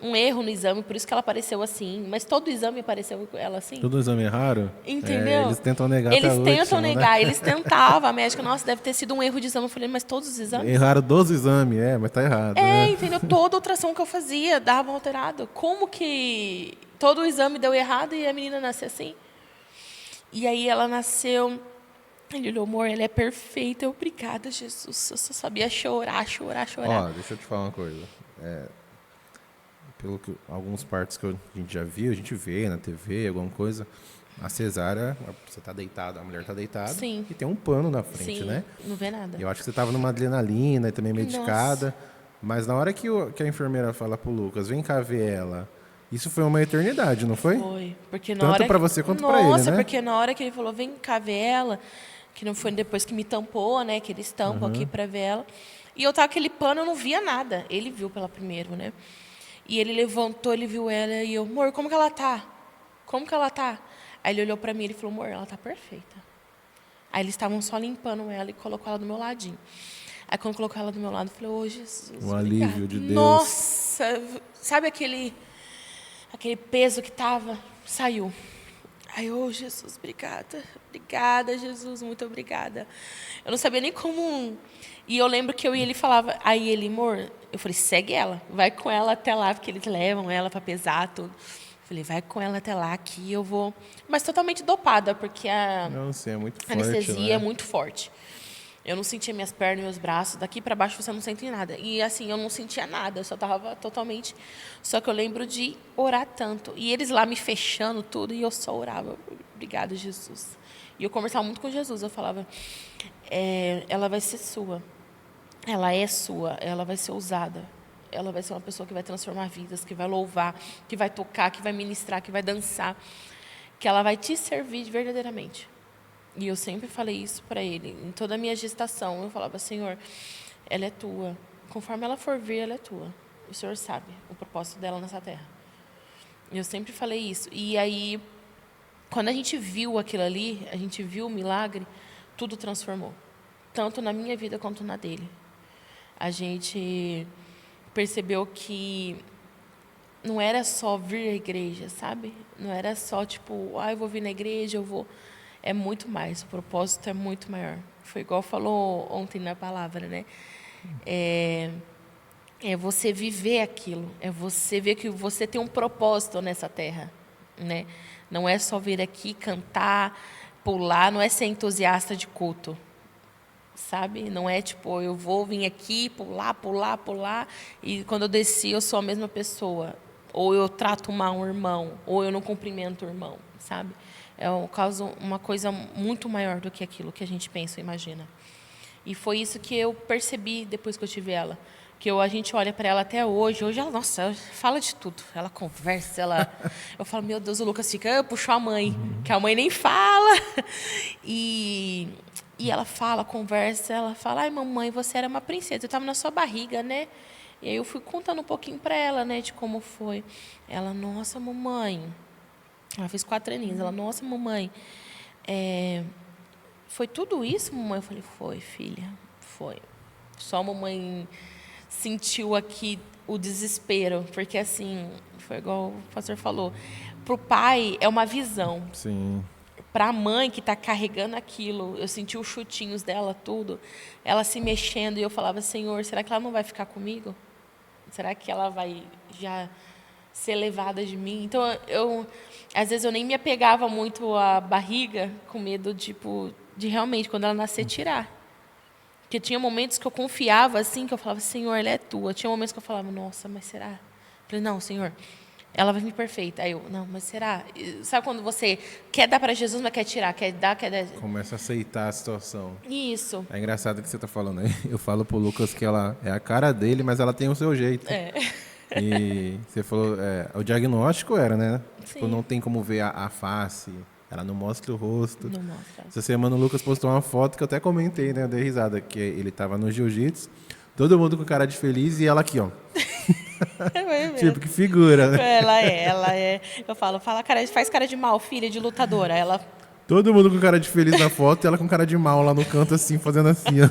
um erro no exame, por isso que ela apareceu assim. Mas todo exame apareceu ela assim. Todo exame é raro? Entendeu? Eles tentam negar Eles até tentam último, negar, né? eles tentavam. A médica, nossa, deve ter sido um erro de exame. Eu falei, mas todos os exames? Erraram 12 exames, mas tá errado. Né? Entendeu? Toda ultrassom que eu fazia dava alterado. Como que todo o exame deu errado e a menina nasceu assim? E aí ela nasceu, ele olhou, amor, ela é perfeita. Obrigada, Jesus. Eu só sabia chorar. Deixa eu te falar uma coisa. Pelo que alguns partos que a gente já viu, a gente vê na TV, alguma coisa, a cesárea, você tá deitada, a mulher tá deitada. Sim. E tem um pano na frente, Sim, né? não vê nada. Eu acho que você tava numa adrenalina e também medicada. Nossa. Mas na hora que a enfermeira fala pro Lucas, vem cá ver ela, isso foi uma eternidade, não foi? Foi. Porque na Tanto hora para você quanto para ele, Nossa, né? porque na hora que ele falou, vem cá ver ela, que não foi depois que me tampou, né? Que eles tampam aqui para ver ela. E eu tava com aquele pano, eu não via nada. Ele viu pela primeira, né? E ele levantou, ele viu ela e eu, amor, como que ela tá? Como que ela tá? Aí ele olhou para mim e falou, amor, ela tá perfeita. Aí eles estavam só limpando ela e colocou ela do meu ladinho. Aí quando colocou ela do meu lado, eu falei, Jesus, o alívio de Deus. Nossa, sabe aquele peso que tava? Saiu. Aí, Jesus, obrigada. Obrigada, Jesus, muito obrigada. Eu não sabia nem como... E eu lembro que eu e ele falava... Aí ele, amor, eu falei, segue ela. Vai com ela até lá, porque eles levam ela para pesar tudo. Eu falei, vai com ela até lá, que eu vou... Mas totalmente dopada, porque a Nossa, é muito forte, anestesia né? é muito forte. Eu não sentia minhas pernas, meus braços. Daqui para baixo você não sente nada. E assim, eu não sentia nada. Eu só estava totalmente... Só que eu lembro de orar tanto. E eles lá me fechando tudo. E eu só orava. Obrigada, Jesus. E eu conversava muito com Jesus. Eu falava, ela vai ser sua. Ela é sua. Ela vai ser usada. Ela vai ser uma pessoa que vai transformar vidas, que vai louvar, que vai tocar, que vai ministrar, que vai dançar. Que ela vai te servir verdadeiramente. E eu sempre falei isso para ele. Em toda a minha gestação, eu falava, Senhor, ela é tua. Conforme ela for vir, ela é tua. O Senhor sabe o propósito dela nessa terra. E eu sempre falei isso. E aí, quando a gente viu aquilo ali, a gente viu o milagre, tudo transformou. Tanto na minha vida quanto na dele. A gente percebeu que não era só vir à igreja, sabe? Não era só, tipo, eu vou vir na igreja, eu vou... É muito mais, o propósito é muito maior. Foi igual falou ontem na palavra, né? É você viver aquilo, é você ver que você tem um propósito nessa terra, né? Não é só vir aqui cantar, pular, não é ser entusiasta de culto, sabe? Não é tipo, eu vou vir aqui, pular, pular, pular, e quando eu desci eu sou a mesma pessoa. Ou eu trato mal um irmão, ou eu não cumprimento o irmão, sabe? É um caso, uma coisa muito maior do que aquilo que a gente pensa e imagina. E foi isso que eu percebi depois que eu tive ela. Que a gente olha para ela até hoje. Hoje ela, nossa, ela fala de tudo. Ela conversa, eu falo, meu Deus, o Lucas fica, puxou a mãe, que a mãe nem fala. E ela fala, conversa, ela fala, ai, mamãe, você era uma princesa, eu estava na sua barriga, né? E aí eu fui contando um pouquinho para ela, né, de como foi. Ela, nossa, mamãe. Ela fez 4 aninhos. Ela, nossa, mamãe, foi tudo isso, mamãe? Eu falei, foi, filha, foi. Só a mamãe sentiu aqui o desespero, porque assim, foi igual o pastor falou, para o pai é uma visão. Sim. Para a mãe que está carregando aquilo, eu senti os chutinhos dela, tudo, ela se mexendo, e eu falava, Senhor, será que ela não vai ficar comigo? Será que ela vai já ser levada de mim? Então, às vezes eu nem me apegava muito à barriga, com medo, tipo, de realmente, quando ela nascer, tirar. Porque tinha momentos que eu confiava, assim, que eu falava, Senhor, ela é tua. Tinha momentos que eu falava, nossa, mas será? Eu falei, não, Senhor, ela vai vir perfeita. Aí eu, não, mas será? Sabe quando você quer dar para Jesus, mas quer tirar, quer dar, quer dar? Começa a aceitar a situação. Isso. É engraçado o que você tá falando aí. Eu falo pro Lucas que ela é a cara dele, mas ela tem o seu jeito. É. E você falou, o diagnóstico era, né? Tipo, Sim. não tem como ver a face, ela não mostra o rosto. Não mostra. Essa semana o Lucas postou uma foto que eu até comentei, né? Eu dei risada, que ele tava no jiu-jitsu, todo mundo com cara de feliz e ela aqui, ó. Tipo, que figura, né? Ela é. Eu falo, faz cara de mal, filha de lutadora. Ela, Todo mundo com cara de feliz na foto e ela com cara de mal lá no canto, assim, fazendo assim, ó.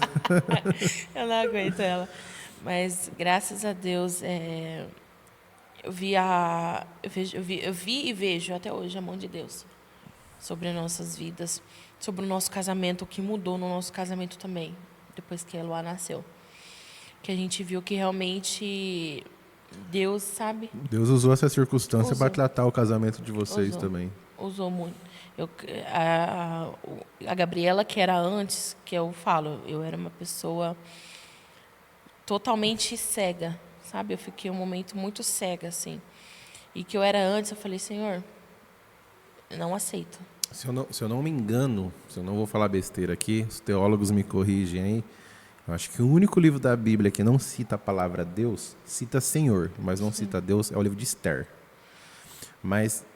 eu não aguento ela. Mas graças a Deus, eu vi e vejo até hoje a mão de Deus sobre nossas vidas, sobre o nosso casamento, o que mudou no nosso casamento também, depois que a Eloá nasceu. Que a gente viu que realmente Deus, sabe, Deus usou essa circunstância para Usou. tratar o casamento de vocês usou, também. usou muito. A Gabriela, que era antes, que eu falo, eu era uma pessoa totalmente cega, sabe? Eu fiquei um momento muito cega, assim. E que eu era antes, eu falei, Senhor, eu não aceito. Se eu não me engano, se eu não vou falar besteira aqui, os teólogos me corrigem aí, eu acho que o único livro da Bíblia que não cita a palavra Deus, cita Senhor, mas não cita Deus, é o livro de Esther. Mas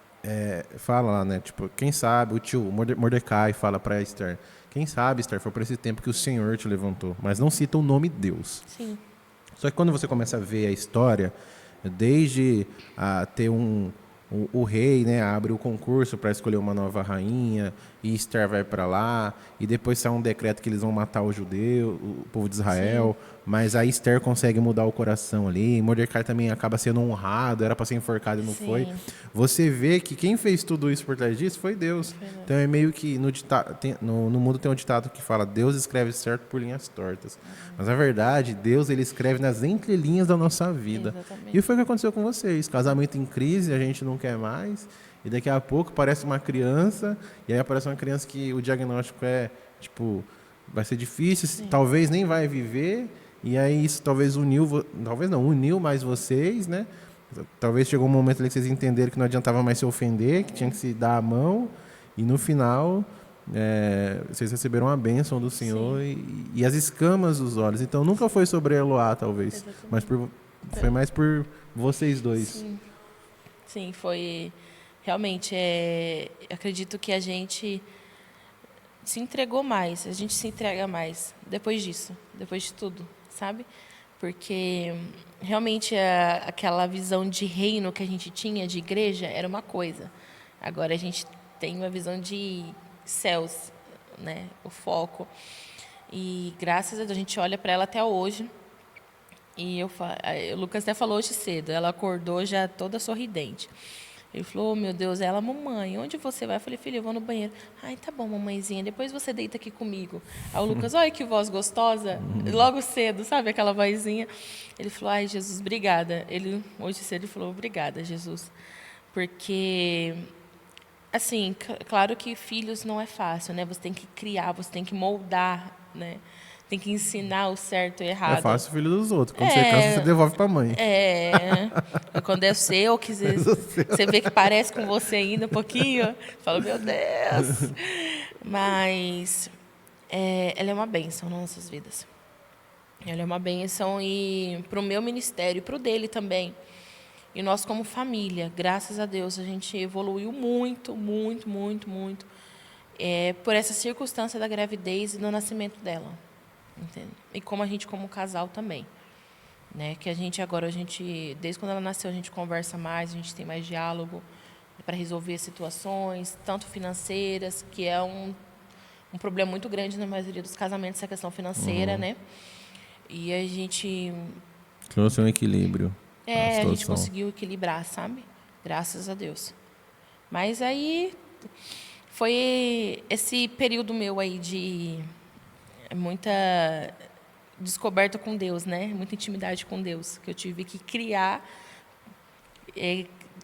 fala lá, né? Tipo, quem sabe, o tio Mordecai fala para Esther, quem sabe, Esther, foi por esse tempo que o Senhor te levantou. Mas não cita o nome Deus. Sim. Só que quando você começa a ver a história, desde ter o rei, né, abre o concurso para escolher uma nova rainha, e Esther vai para lá, e depois sai um decreto que eles vão matar o povo de Israel, mas a Esther consegue mudar o coração ali, Mordecai também acaba sendo honrado, era para ser enforcado e não Sim. foi. Você vê que quem fez tudo isso por trás disso foi Deus. Então é meio que no mundo tem um ditado que fala, Deus escreve certo por linhas tortas. Mas na verdade, Deus ele escreve nas entrelinhas da nossa vida. Exatamente. E foi o que aconteceu com vocês. Casamento em crise, a gente não quer mais. E daqui a pouco parece uma criança, e aí aparece uma criança que o diagnóstico tipo, vai ser difícil, talvez nem vai viver, e aí isso talvez uniu mais vocês, né? Talvez chegou um momento ali que vocês entenderam que não adiantava mais se ofender, que tinha que se dar a mão, e no final vocês receberam a bênção do Senhor e as escamas dos olhos. Então nunca foi sobre a Eloá, talvez, mas foi mais por vocês dois. Sim, foi... Realmente, acredito que a gente se entregou mais, a gente se entrega mais depois disso, depois de tudo, sabe? Porque realmente aquela visão de reino que a gente tinha, de igreja, era uma coisa. Agora a gente tem uma visão de céus, né? O foco. E graças a Deus a gente olha para ela até hoje. E o Lucas até falou hoje cedo, ela acordou já toda sorridente. Ele falou, oh, meu Deus, ela, mamãe, onde você vai? Eu falei, filho, eu vou no banheiro. Ai, tá bom, mamãezinha, depois você deita aqui comigo. Aí o Lucas, olha que voz gostosa, logo cedo, sabe, aquela vozinha. Ele falou, ai, Jesus, obrigada. Hoje cedo ele falou, obrigada, Jesus. Porque, assim, claro que filhos não é fácil, né? Você tem que criar, você tem que moldar, né? Tem que ensinar o certo e o É errado. fácil o filho dos outros. Quando você cansa, você devolve pra mãe. Quando é o seu, que você vê que parece com você ainda um pouquinho, fala, meu Deus. Mas ela é uma bênção nas nossas vidas. Ela é uma bênção e para o meu ministério, e para o dele também. E nós, como família, graças a Deus, a gente evoluiu muito, muito, muito, muito por essa circunstância da gravidez e do nascimento dela. Entende? E como a gente, como casal, também. Né? Que a gente, desde quando ela nasceu, a gente conversa mais, a gente tem mais diálogo para resolver situações, tanto financeiras, que é um problema muito grande na maioria dos casamentos, essa questão financeira, né? E a gente... Trouxe um equilíbrio. a gente conseguiu equilibrar, sabe? Graças a Deus. Mas aí foi esse período meu aí de muita descoberta com Deus, né? Muita intimidade com Deus, que eu tive que criar,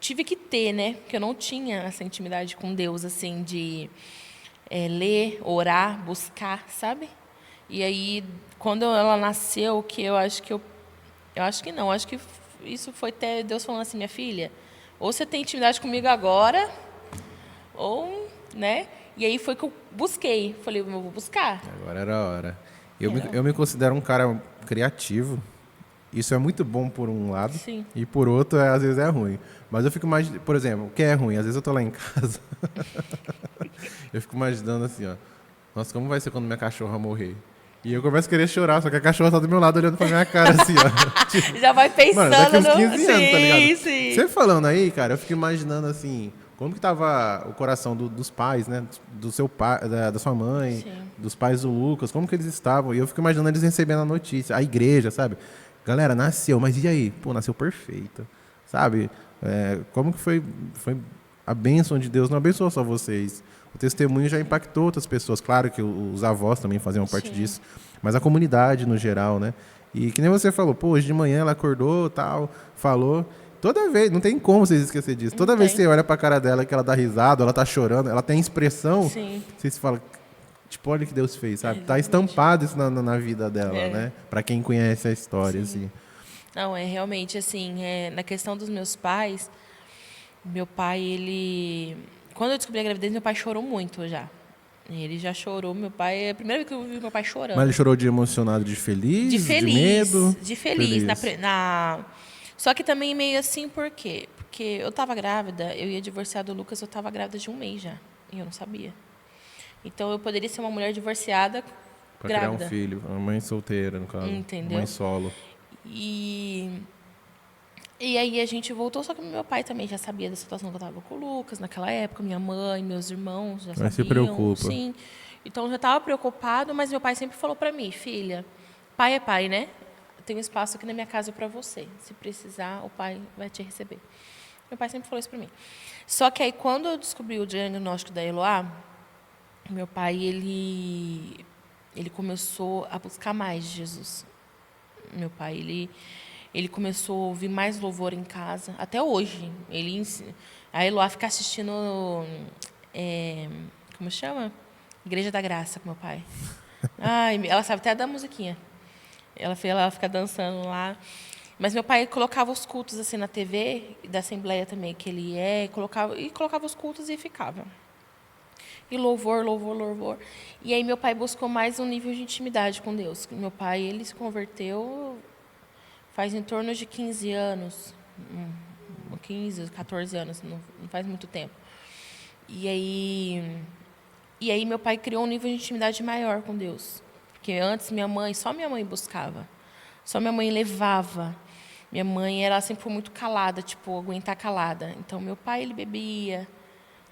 tive que ter, né? Porque eu não tinha essa intimidade com Deus, assim, de ler, orar, buscar, sabe? E aí, quando ela nasceu, que eu acho que não, acho que isso foi até Deus falando assim, minha filha, ou você tem intimidade comigo agora, ou, né? E aí foi que eu busquei. Falei, eu vou buscar. Agora era a hora. Eu me considero um cara criativo. Isso é muito bom por um lado. Sim. E por outro, às vezes é ruim. Mas eu fico mais... Por exemplo, o que é ruim? Às vezes eu tô lá em casa. Eu fico imaginando assim, ó. Nossa, como vai ser quando minha cachorra morrer? E eu começo a querer chorar, só que a cachorra tá do meu lado olhando pra minha cara assim, ó. Tipo, Já vai pensando. mano, daqui uns 15 anos, tá ligado? Sim. Você falando aí, cara, eu fico imaginando assim, como que tava o coração dos pais, né? Do seu pai, da sua mãe, Sim. dos pais do Lucas, como que eles estavam. E eu fico imaginando eles recebendo a notícia, a igreja, sabe? Galera, nasceu, mas e aí? Pô, nasceu perfeita, sabe? Como que foi a bênção de Deus? Não abençoou só vocês. O testemunho já impactou outras pessoas. Claro que os avós também faziam parte disso, mas a comunidade no geral, né? E que nem você falou, pô, hoje de manhã ela acordou, tal, falou. Toda vez, não tem como vocês esquecer disso. Toda vez que você olha pra cara dela, que ela dá risada, ela tá chorando, ela tem expressão, Sim. vocês falam, tipo, olha o que Deus fez, sabe? Tá estampado isso na vida dela, né? Pra quem conhece a história, assim. Não, realmente, assim, na questão dos meus pais, meu pai, ele... Quando eu descobri a gravidez, meu pai chorou muito já. Ele já chorou, meu pai... É a primeira vez que eu vi meu pai chorando. Mas ele chorou de emocionado, de feliz, de medo? De feliz. Só que também meio assim, por quê? Porque eu estava grávida, eu ia divorciar do Lucas, eu estava grávida de 1 mês já. E eu não sabia. Então, eu poderia ser uma mulher divorciada, Pra grávida. criar um filho, uma mãe solteira, no caso. Entendeu? Mãe solo. E aí a gente voltou, só que meu pai também já sabia da situação que eu estava com o Lucas naquela época, minha mãe, meus irmãos já sabiam. Se preocupa. Sim. Então eu já estava preocupado, mas meu pai sempre falou para mim, filha, pai é pai, né? Tem um espaço aqui na minha casa para você. Se precisar, o pai vai te receber. Meu pai sempre falou isso para mim. Só que aí quando eu descobri o diagnóstico da Eloá, meu pai ele começou a buscar mais de Jesus. Meu pai ele começou a ouvir mais louvor em casa, até hoje. A Eloá fica assistindo, como chama? Igreja da Graça com meu pai. Ela sabe até da musiquinha. Ela fica dançando lá. Mas meu pai colocava os cultos assim na TV, da Assembleia também, que ele colocava os cultos e ficava. E louvor, louvor, louvor. E aí meu pai buscou mais um nível de intimidade com Deus. Meu pai, ele se converteu faz em torno de 15 anos. 15, 14 anos, não faz muito tempo. E aí meu pai criou um nível de intimidade maior com Deus. Porque antes só minha mãe buscava. Só minha mãe levava. Minha mãe, ela sempre foi muito calada, tipo, aguentar calada. Então, meu pai, ele bebia.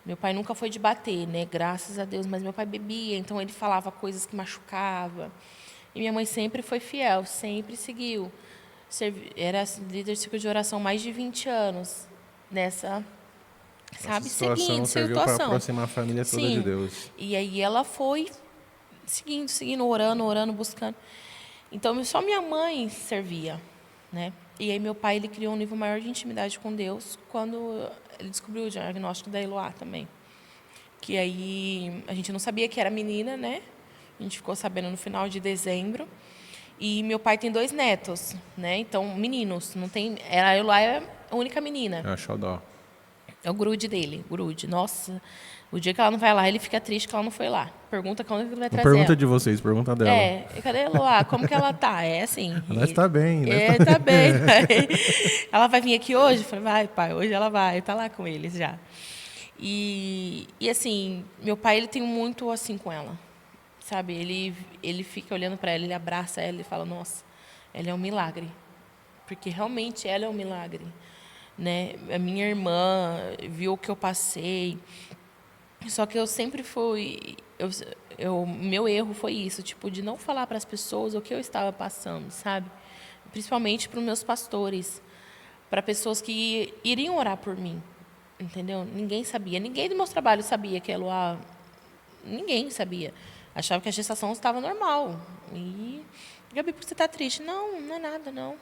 Meu pai nunca foi de bater, né? Graças a Deus. Mas meu pai bebia, então ele falava coisas que machucavam. E minha mãe sempre foi fiel, sempre seguiu. Era líder de ciclo de oração mais de 20 anos sabe? Essa situação Seguindo, serviu para situação. aproximar a família toda de Sim. Deus. E aí ela foi seguindo, orando, buscando. Então, só minha mãe servia, né? E aí meu pai, ele criou um nível maior de intimidade com Deus quando ele descobriu o diagnóstico da Eloá também. Que aí a gente não sabia que era menina, né? A gente ficou sabendo no final de dezembro. E meu pai tem 2 netos, né? Então, meninos, não tem, a Eloá é a única menina. É a xodó. É o grude dele, grude. Nossa, o dia que ela não vai lá, ele fica triste que ela não foi lá. Pergunta quando ele vai Não trazer pergunta ela. de vocês, pergunta dela. É, e cadê a Eloá? Como que ela tá? É assim. Ela está bem, né? É, tá bem. Ela vai vir aqui hoje? Eu falei, vai, pai, hoje ela vai, tá lá com eles já. E assim, meu pai, ele tem muito assim com ela, sabe? Ele fica olhando para ela, ele abraça ela e fala, nossa, ela é um milagre. Porque realmente ela é um milagre, né? A minha irmã viu o que eu passei. Só que eu sempre fui, meu erro foi isso, tipo, de não falar para as pessoas o que eu estava passando, sabe? Principalmente para os meus pastores, para pessoas que iriam orar por mim, entendeu? Ninguém sabia, ninguém do meu trabalho sabia que ela, ninguém sabia. Achava que a gestação estava normal. E, Gabi, por que você está triste? Não, não é nada, não.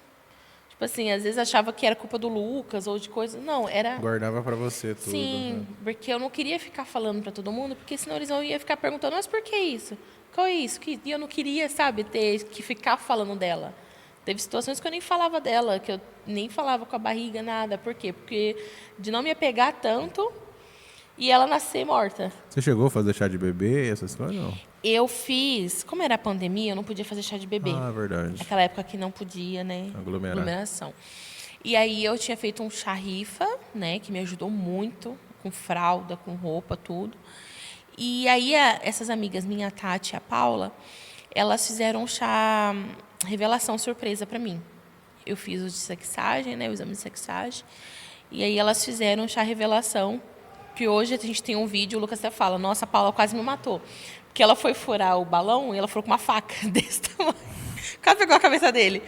Tipo assim, às vezes achava que era culpa do Lucas ou de coisa. Não, era. Guardava para você tudo. Sim, Né? porque eu não queria ficar falando para todo mundo, porque senão eles iam ficar perguntando, mas por que isso? Qual é isso? E eu não queria, sabe, ter que ficar falando dela. Teve situações que eu nem falava dela, que eu nem falava com a barriga, nada. Por quê? Porque de não me apegar tanto e ela nascer morta. Você chegou a fazer chá de bebê, essas coisas? Não. Eu fiz, como era a pandemia, eu não podia fazer chá de bebê. Ah, verdade. Naquela época que não podia, né? Aglomeração. E aí eu tinha feito um chá rifa, né? Que me ajudou muito, com fralda, com roupa, tudo. E aí essas amigas, minha Tati e a Paula, elas fizeram um chá revelação surpresa para mim. Eu fiz o de sexagem, né? O exame de sexagem. E aí elas fizeram um chá revelação, que hoje a gente tem um vídeo, o Lucas até fala, nossa, a Paula quase me matou. Porque ela foi furar o balão e ela furou com uma faca desse tamanho. Quase pegou a cabeça dele.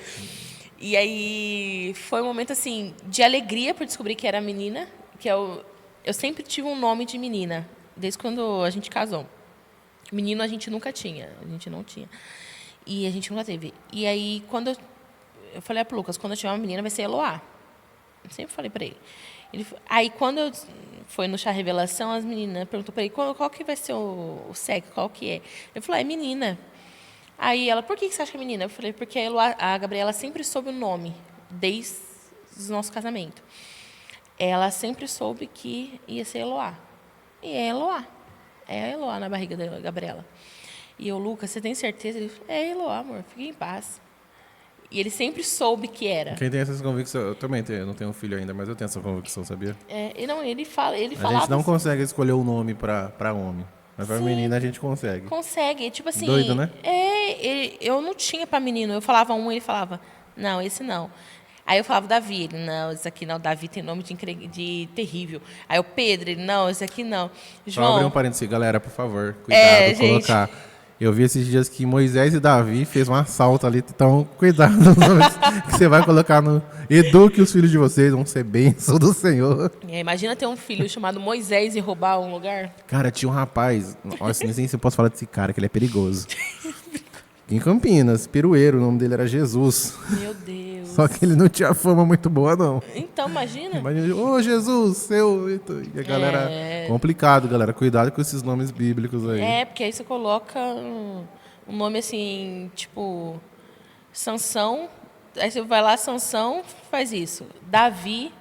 E aí foi um momento assim de alegria por descobrir que era menina, que eu sempre tive um nome de menina, desde quando a gente casou. Menino a gente nunca tinha, a gente não tinha. E a gente nunca teve. E aí quando eu falei pro Lucas, quando eu tiver uma menina vai ser Eloá. Eu sempre falei para ele. Aí quando eu foi no chá revelação, as meninas perguntou para ele qual que vai ser o sexo, qual que é. Ele falou, é menina. Aí ela, por que você acha que é menina? Eu falei, porque a Gabriela sempre soube o nome, desde o nosso casamento. Ela sempre soube que ia ser Eloá. E é Eloá. É a Eloá na barriga da Gabriela. E eu, Lucas, você tem certeza? Ele falou, é Eloá, amor, fique em paz. E ele sempre soube que era. Quem tem essas convicções, eu também tenho, eu não tenho filho ainda, mas eu tenho essa convicção, sabia? E não, ele falava. A gente não consegue escolher o nome para homem. Mas para menina a gente consegue. Consegue, tipo assim. Doido, né? Eu não tinha para menino. Eu falava um, ele falava, não, esse não. Aí eu falava, Davi, ele, não, esse aqui não. Davi tem nome de terrível. Aí o Pedro, ele, não, esse aqui não. João. Só abrir um parênteses, galera, por favor, cuidado, colocar. Gente. Eu vi esses dias que Moisés e Davi fez um assalto ali, então cuidado nos nomes que você vai colocar no... Eduque os filhos de vocês, vão ser bênção do Senhor. Imagina ter um filho chamado Moisés e roubar um lugar. Cara, tinha um rapaz, nossa, nem sei se eu posso falar desse cara, que ele é perigoso. Em Campinas, Pirueiro, o nome dele era Jesus. Meu Deus. Só que ele não tinha fama muito boa, não. Então, imagina. Ô, Jesus, seu... E a galera... Complicado, galera. Cuidado com esses nomes bíblicos aí. Porque aí você coloca um nome assim, tipo... Sansão. Aí você vai lá, Sansão, faz isso. Davi,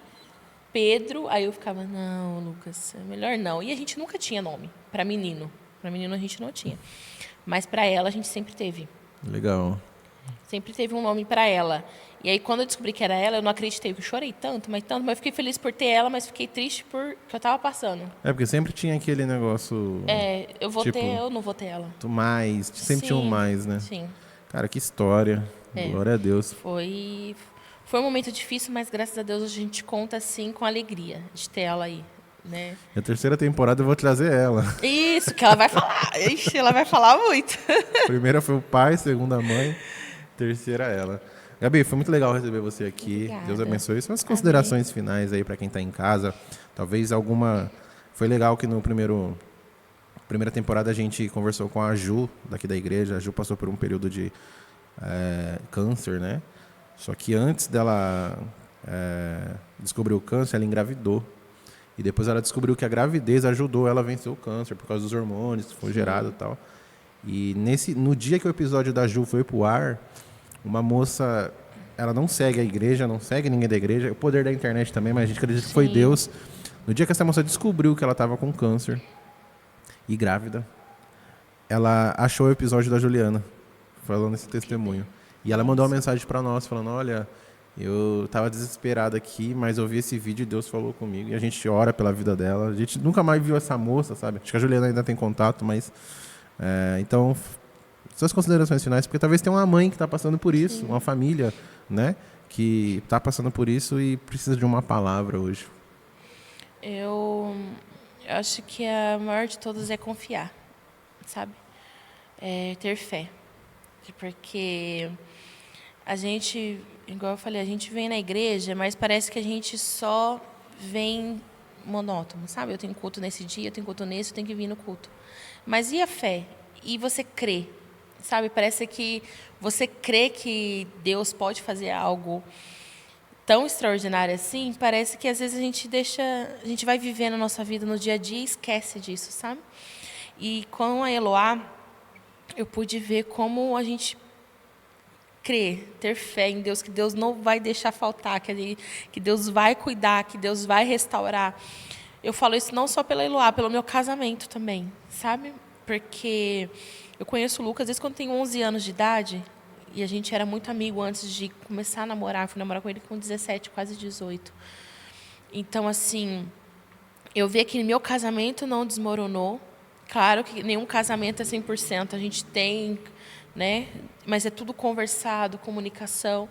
Pedro. Aí eu ficava, não, Lucas, é melhor não. E a gente nunca tinha nome para menino. Para menino a gente não tinha. Mas para ela a gente sempre teve. Legal. Sempre teve um nome para ela. E aí, quando eu descobri que era ela, eu não acreditei. Eu chorei tanto, mas eu fiquei feliz por ter ela, mas fiquei triste por que eu estava passando. Porque sempre tinha aquele negócio... eu vou ter, eu não vou ter ela. Mais, sempre tinha um mais, né? Sim. Cara, que história. Glória a Deus. Foi um momento difícil, mas graças a Deus a gente conta, assim, com alegria de ter ela aí. Né? Na terceira temporada eu vou trazer ela. Isso, que ela vai falar. Ixi, ela vai falar muito. Primeira foi o pai, segunda a mãe, terceira ela. Gabi, foi muito legal receber você aqui. Obrigada. Deus abençoe. São as considerações finais aí para quem está em casa. Talvez alguma... Foi legal que no primeira temporada a gente conversou com a Ju, daqui da igreja. A Ju passou por um período de câncer, né? Só que antes dela descobrir o câncer, ela engravidou. E depois ela descobriu que a gravidez ajudou ela a vencer o câncer, por causa dos hormônios que foi gerado e tal. E no dia que o episódio da Ju foi pro ar, uma moça, ela não segue a igreja, não segue ninguém da igreja, o poder da internet também, mas a gente acredita que foi Deus. No dia que essa moça descobriu que ela estava com câncer e grávida, ela achou o episódio da Juliana, falando esse testemunho. E ela mandou uma mensagem para nós, falando, olha... Eu estava desesperado aqui, mas eu vi esse vídeo e Deus falou comigo. E a gente ora pela vida dela. A gente nunca mais viu essa moça, sabe? Acho que a Juliana ainda tem contato, mas... então, suas considerações finais, porque talvez tenha uma mãe que está passando por isso, Sim. uma família, né? Que está passando por isso e precisa de uma palavra hoje. Eu acho que a maior de todas é confiar, sabe? Ter fé. Porque a gente... Igual eu falei, a gente vem na igreja, mas parece que a gente só vem monótono, sabe? Eu tenho culto nesse dia, eu tenho culto nesse, eu tenho que vir no culto. Mas e a fé? E você crê, sabe? Parece que você crê que Deus pode fazer algo tão extraordinário assim, parece que às vezes a gente vai vivendo a nossa vida no dia a dia e esquece disso, sabe? E com a Eloá, eu pude ver como a gente crer, ter fé em Deus, que Deus não vai deixar faltar, que Deus vai cuidar, que Deus vai restaurar. Eu falo isso não só pela Eloá, pelo meu casamento também, sabe? Porque eu conheço o Lucas desde quando tem 11 anos de idade, e a gente era muito amigo antes de começar a namorar. Fui namorar com ele com 17, quase 18. Então, assim, eu vi que meu casamento não desmoronou. Claro que nenhum casamento é 100%, a gente tem... né? Mas é tudo conversado, comunicação.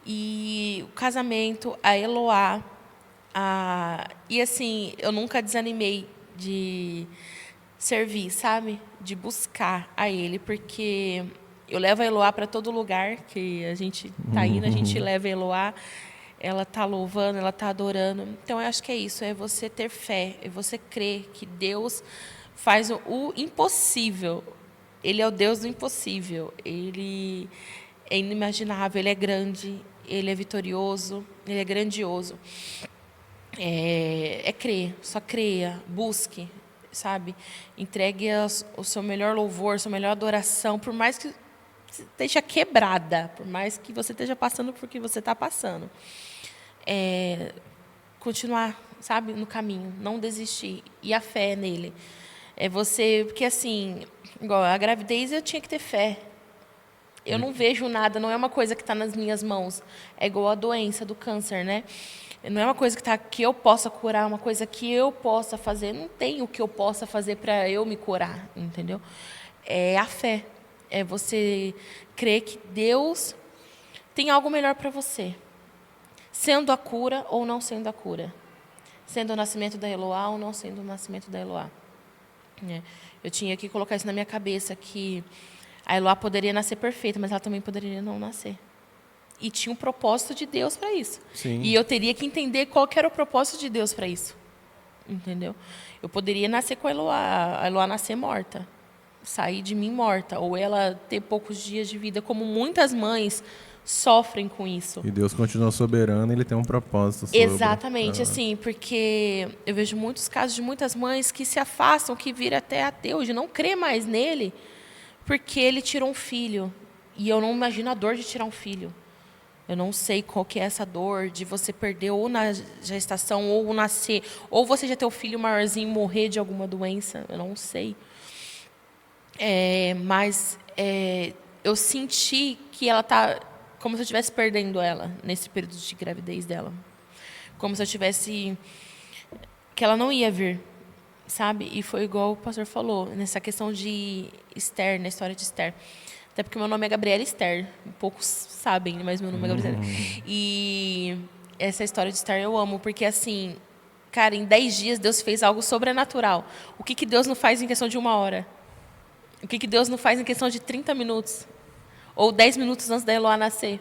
E o casamento, a Eloá, e assim, eu nunca desanimei de servir, sabe? De buscar a Ele, porque eu levo a Eloá para todo lugar que a gente está indo, a gente leva a Eloá, ela está louvando, ela está adorando. Então, eu acho que é isso, é você ter fé, é você crer que Deus faz o impossível. Ele é o Deus do impossível. Ele é inimaginável, ele é grande, ele é vitorioso, ele é grandioso. É crer, só creia, busque, sabe? Entregue o seu melhor louvor, sua melhor adoração, por mais que você esteja quebrada, por mais que você esteja passando por que você está passando. Continuar, sabe, no caminho, não desistir. E a fé nele. Porque assim... Igual a gravidez, eu tinha que ter fé. Eu não vejo nada, não é uma coisa que está nas minhas mãos. É igual a doença do câncer, né? Não é uma coisa que eu possa curar, é uma coisa que eu possa fazer. Não tem o que eu possa fazer para eu me curar, entendeu? É a fé. É você crer que Deus tem algo melhor para você. Sendo a cura ou não sendo a cura. Sendo o nascimento da Eloá ou não sendo o nascimento da Eloá. Eu tinha que colocar isso na minha cabeça, que a Eloá poderia nascer perfeita, mas ela também poderia não nascer. E tinha um propósito de Deus para isso. Sim. E eu teria que entender qual que era o propósito de Deus para isso. Entendeu? Eu poderia nascer com a Eloá nascer morta, sair de mim morta, ou ela ter poucos dias de vida, como muitas mães sofrem com isso. E Deus continua soberano, ele tem um propósito sobre... Exatamente, assim, porque eu vejo muitos casos de muitas mães que se afastam, que viram até ateu, de não crer mais nele, porque ele tirou um filho. E eu não imagino a dor de tirar um filho. Eu não sei qual que é essa dor de você perder ou na gestação, ou nascer, ou você já ter o filho maiorzinho e morrer de alguma doença, eu não sei. Mas eu senti que ela está... como se eu estivesse perdendo ela nesse período de gravidez dela. Como se eu tivesse... que ela não ia vir, sabe? E foi igual o pastor falou, nessa questão de Esther, na história de Esther. Até porque meu nome é Gabriela Esther. Poucos sabem, mas meu nome é Gabriela. E essa história de Esther eu amo, porque assim... Cara, em 10 dias Deus fez algo sobrenatural. O que Deus não faz em questão de 1 hora? O que Deus não faz em questão de 30 minutos? Ou 10 minutos antes da Eloá nascer.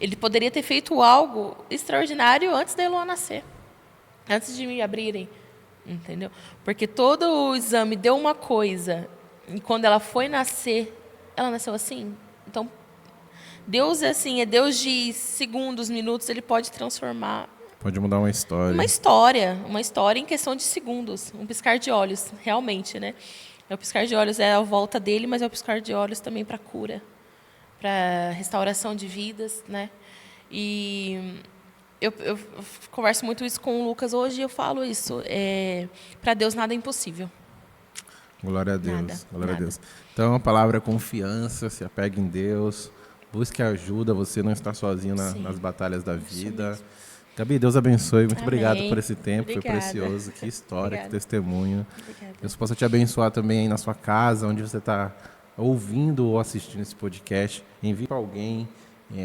Ele poderia ter feito algo extraordinário antes da Eloá nascer, antes de me abrirem, entendeu? Porque todo o exame deu uma coisa, e quando ela foi nascer, ela nasceu assim. Então, Deus é assim, é Deus de segundos, minutos, ele pode transformar Pode mudar uma história. uma história em questão de segundos, um piscar de olhos, realmente, né? O piscar de olhos é a volta dele, mas é o piscar de olhos também para cura, para restauração de vidas, né? E eu converso muito isso com o Lucas hoje e eu falo isso. Para Deus nada é impossível. Glória a Deus. Nada, Glória a nada. Deus. Então, a palavra é confiança, se apegue em Deus, busque ajuda, você não está sozinho Sim, nas batalhas da isso vida. mesmo. Gabi, Deus abençoe. Muito Amém. obrigado por esse tempo, Obrigada. foi precioso. Que história, Obrigada. que testemunho. Obrigada. Deus possa te abençoar também aí na sua casa, onde você está ouvindo ou assistindo esse podcast. Envie para alguém,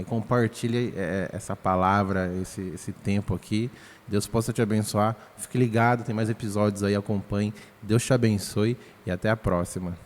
compartilhe essa palavra, esse tempo aqui. Deus possa te abençoar. Fique ligado, tem mais episódios aí, acompanhe. Deus te abençoe e até a próxima.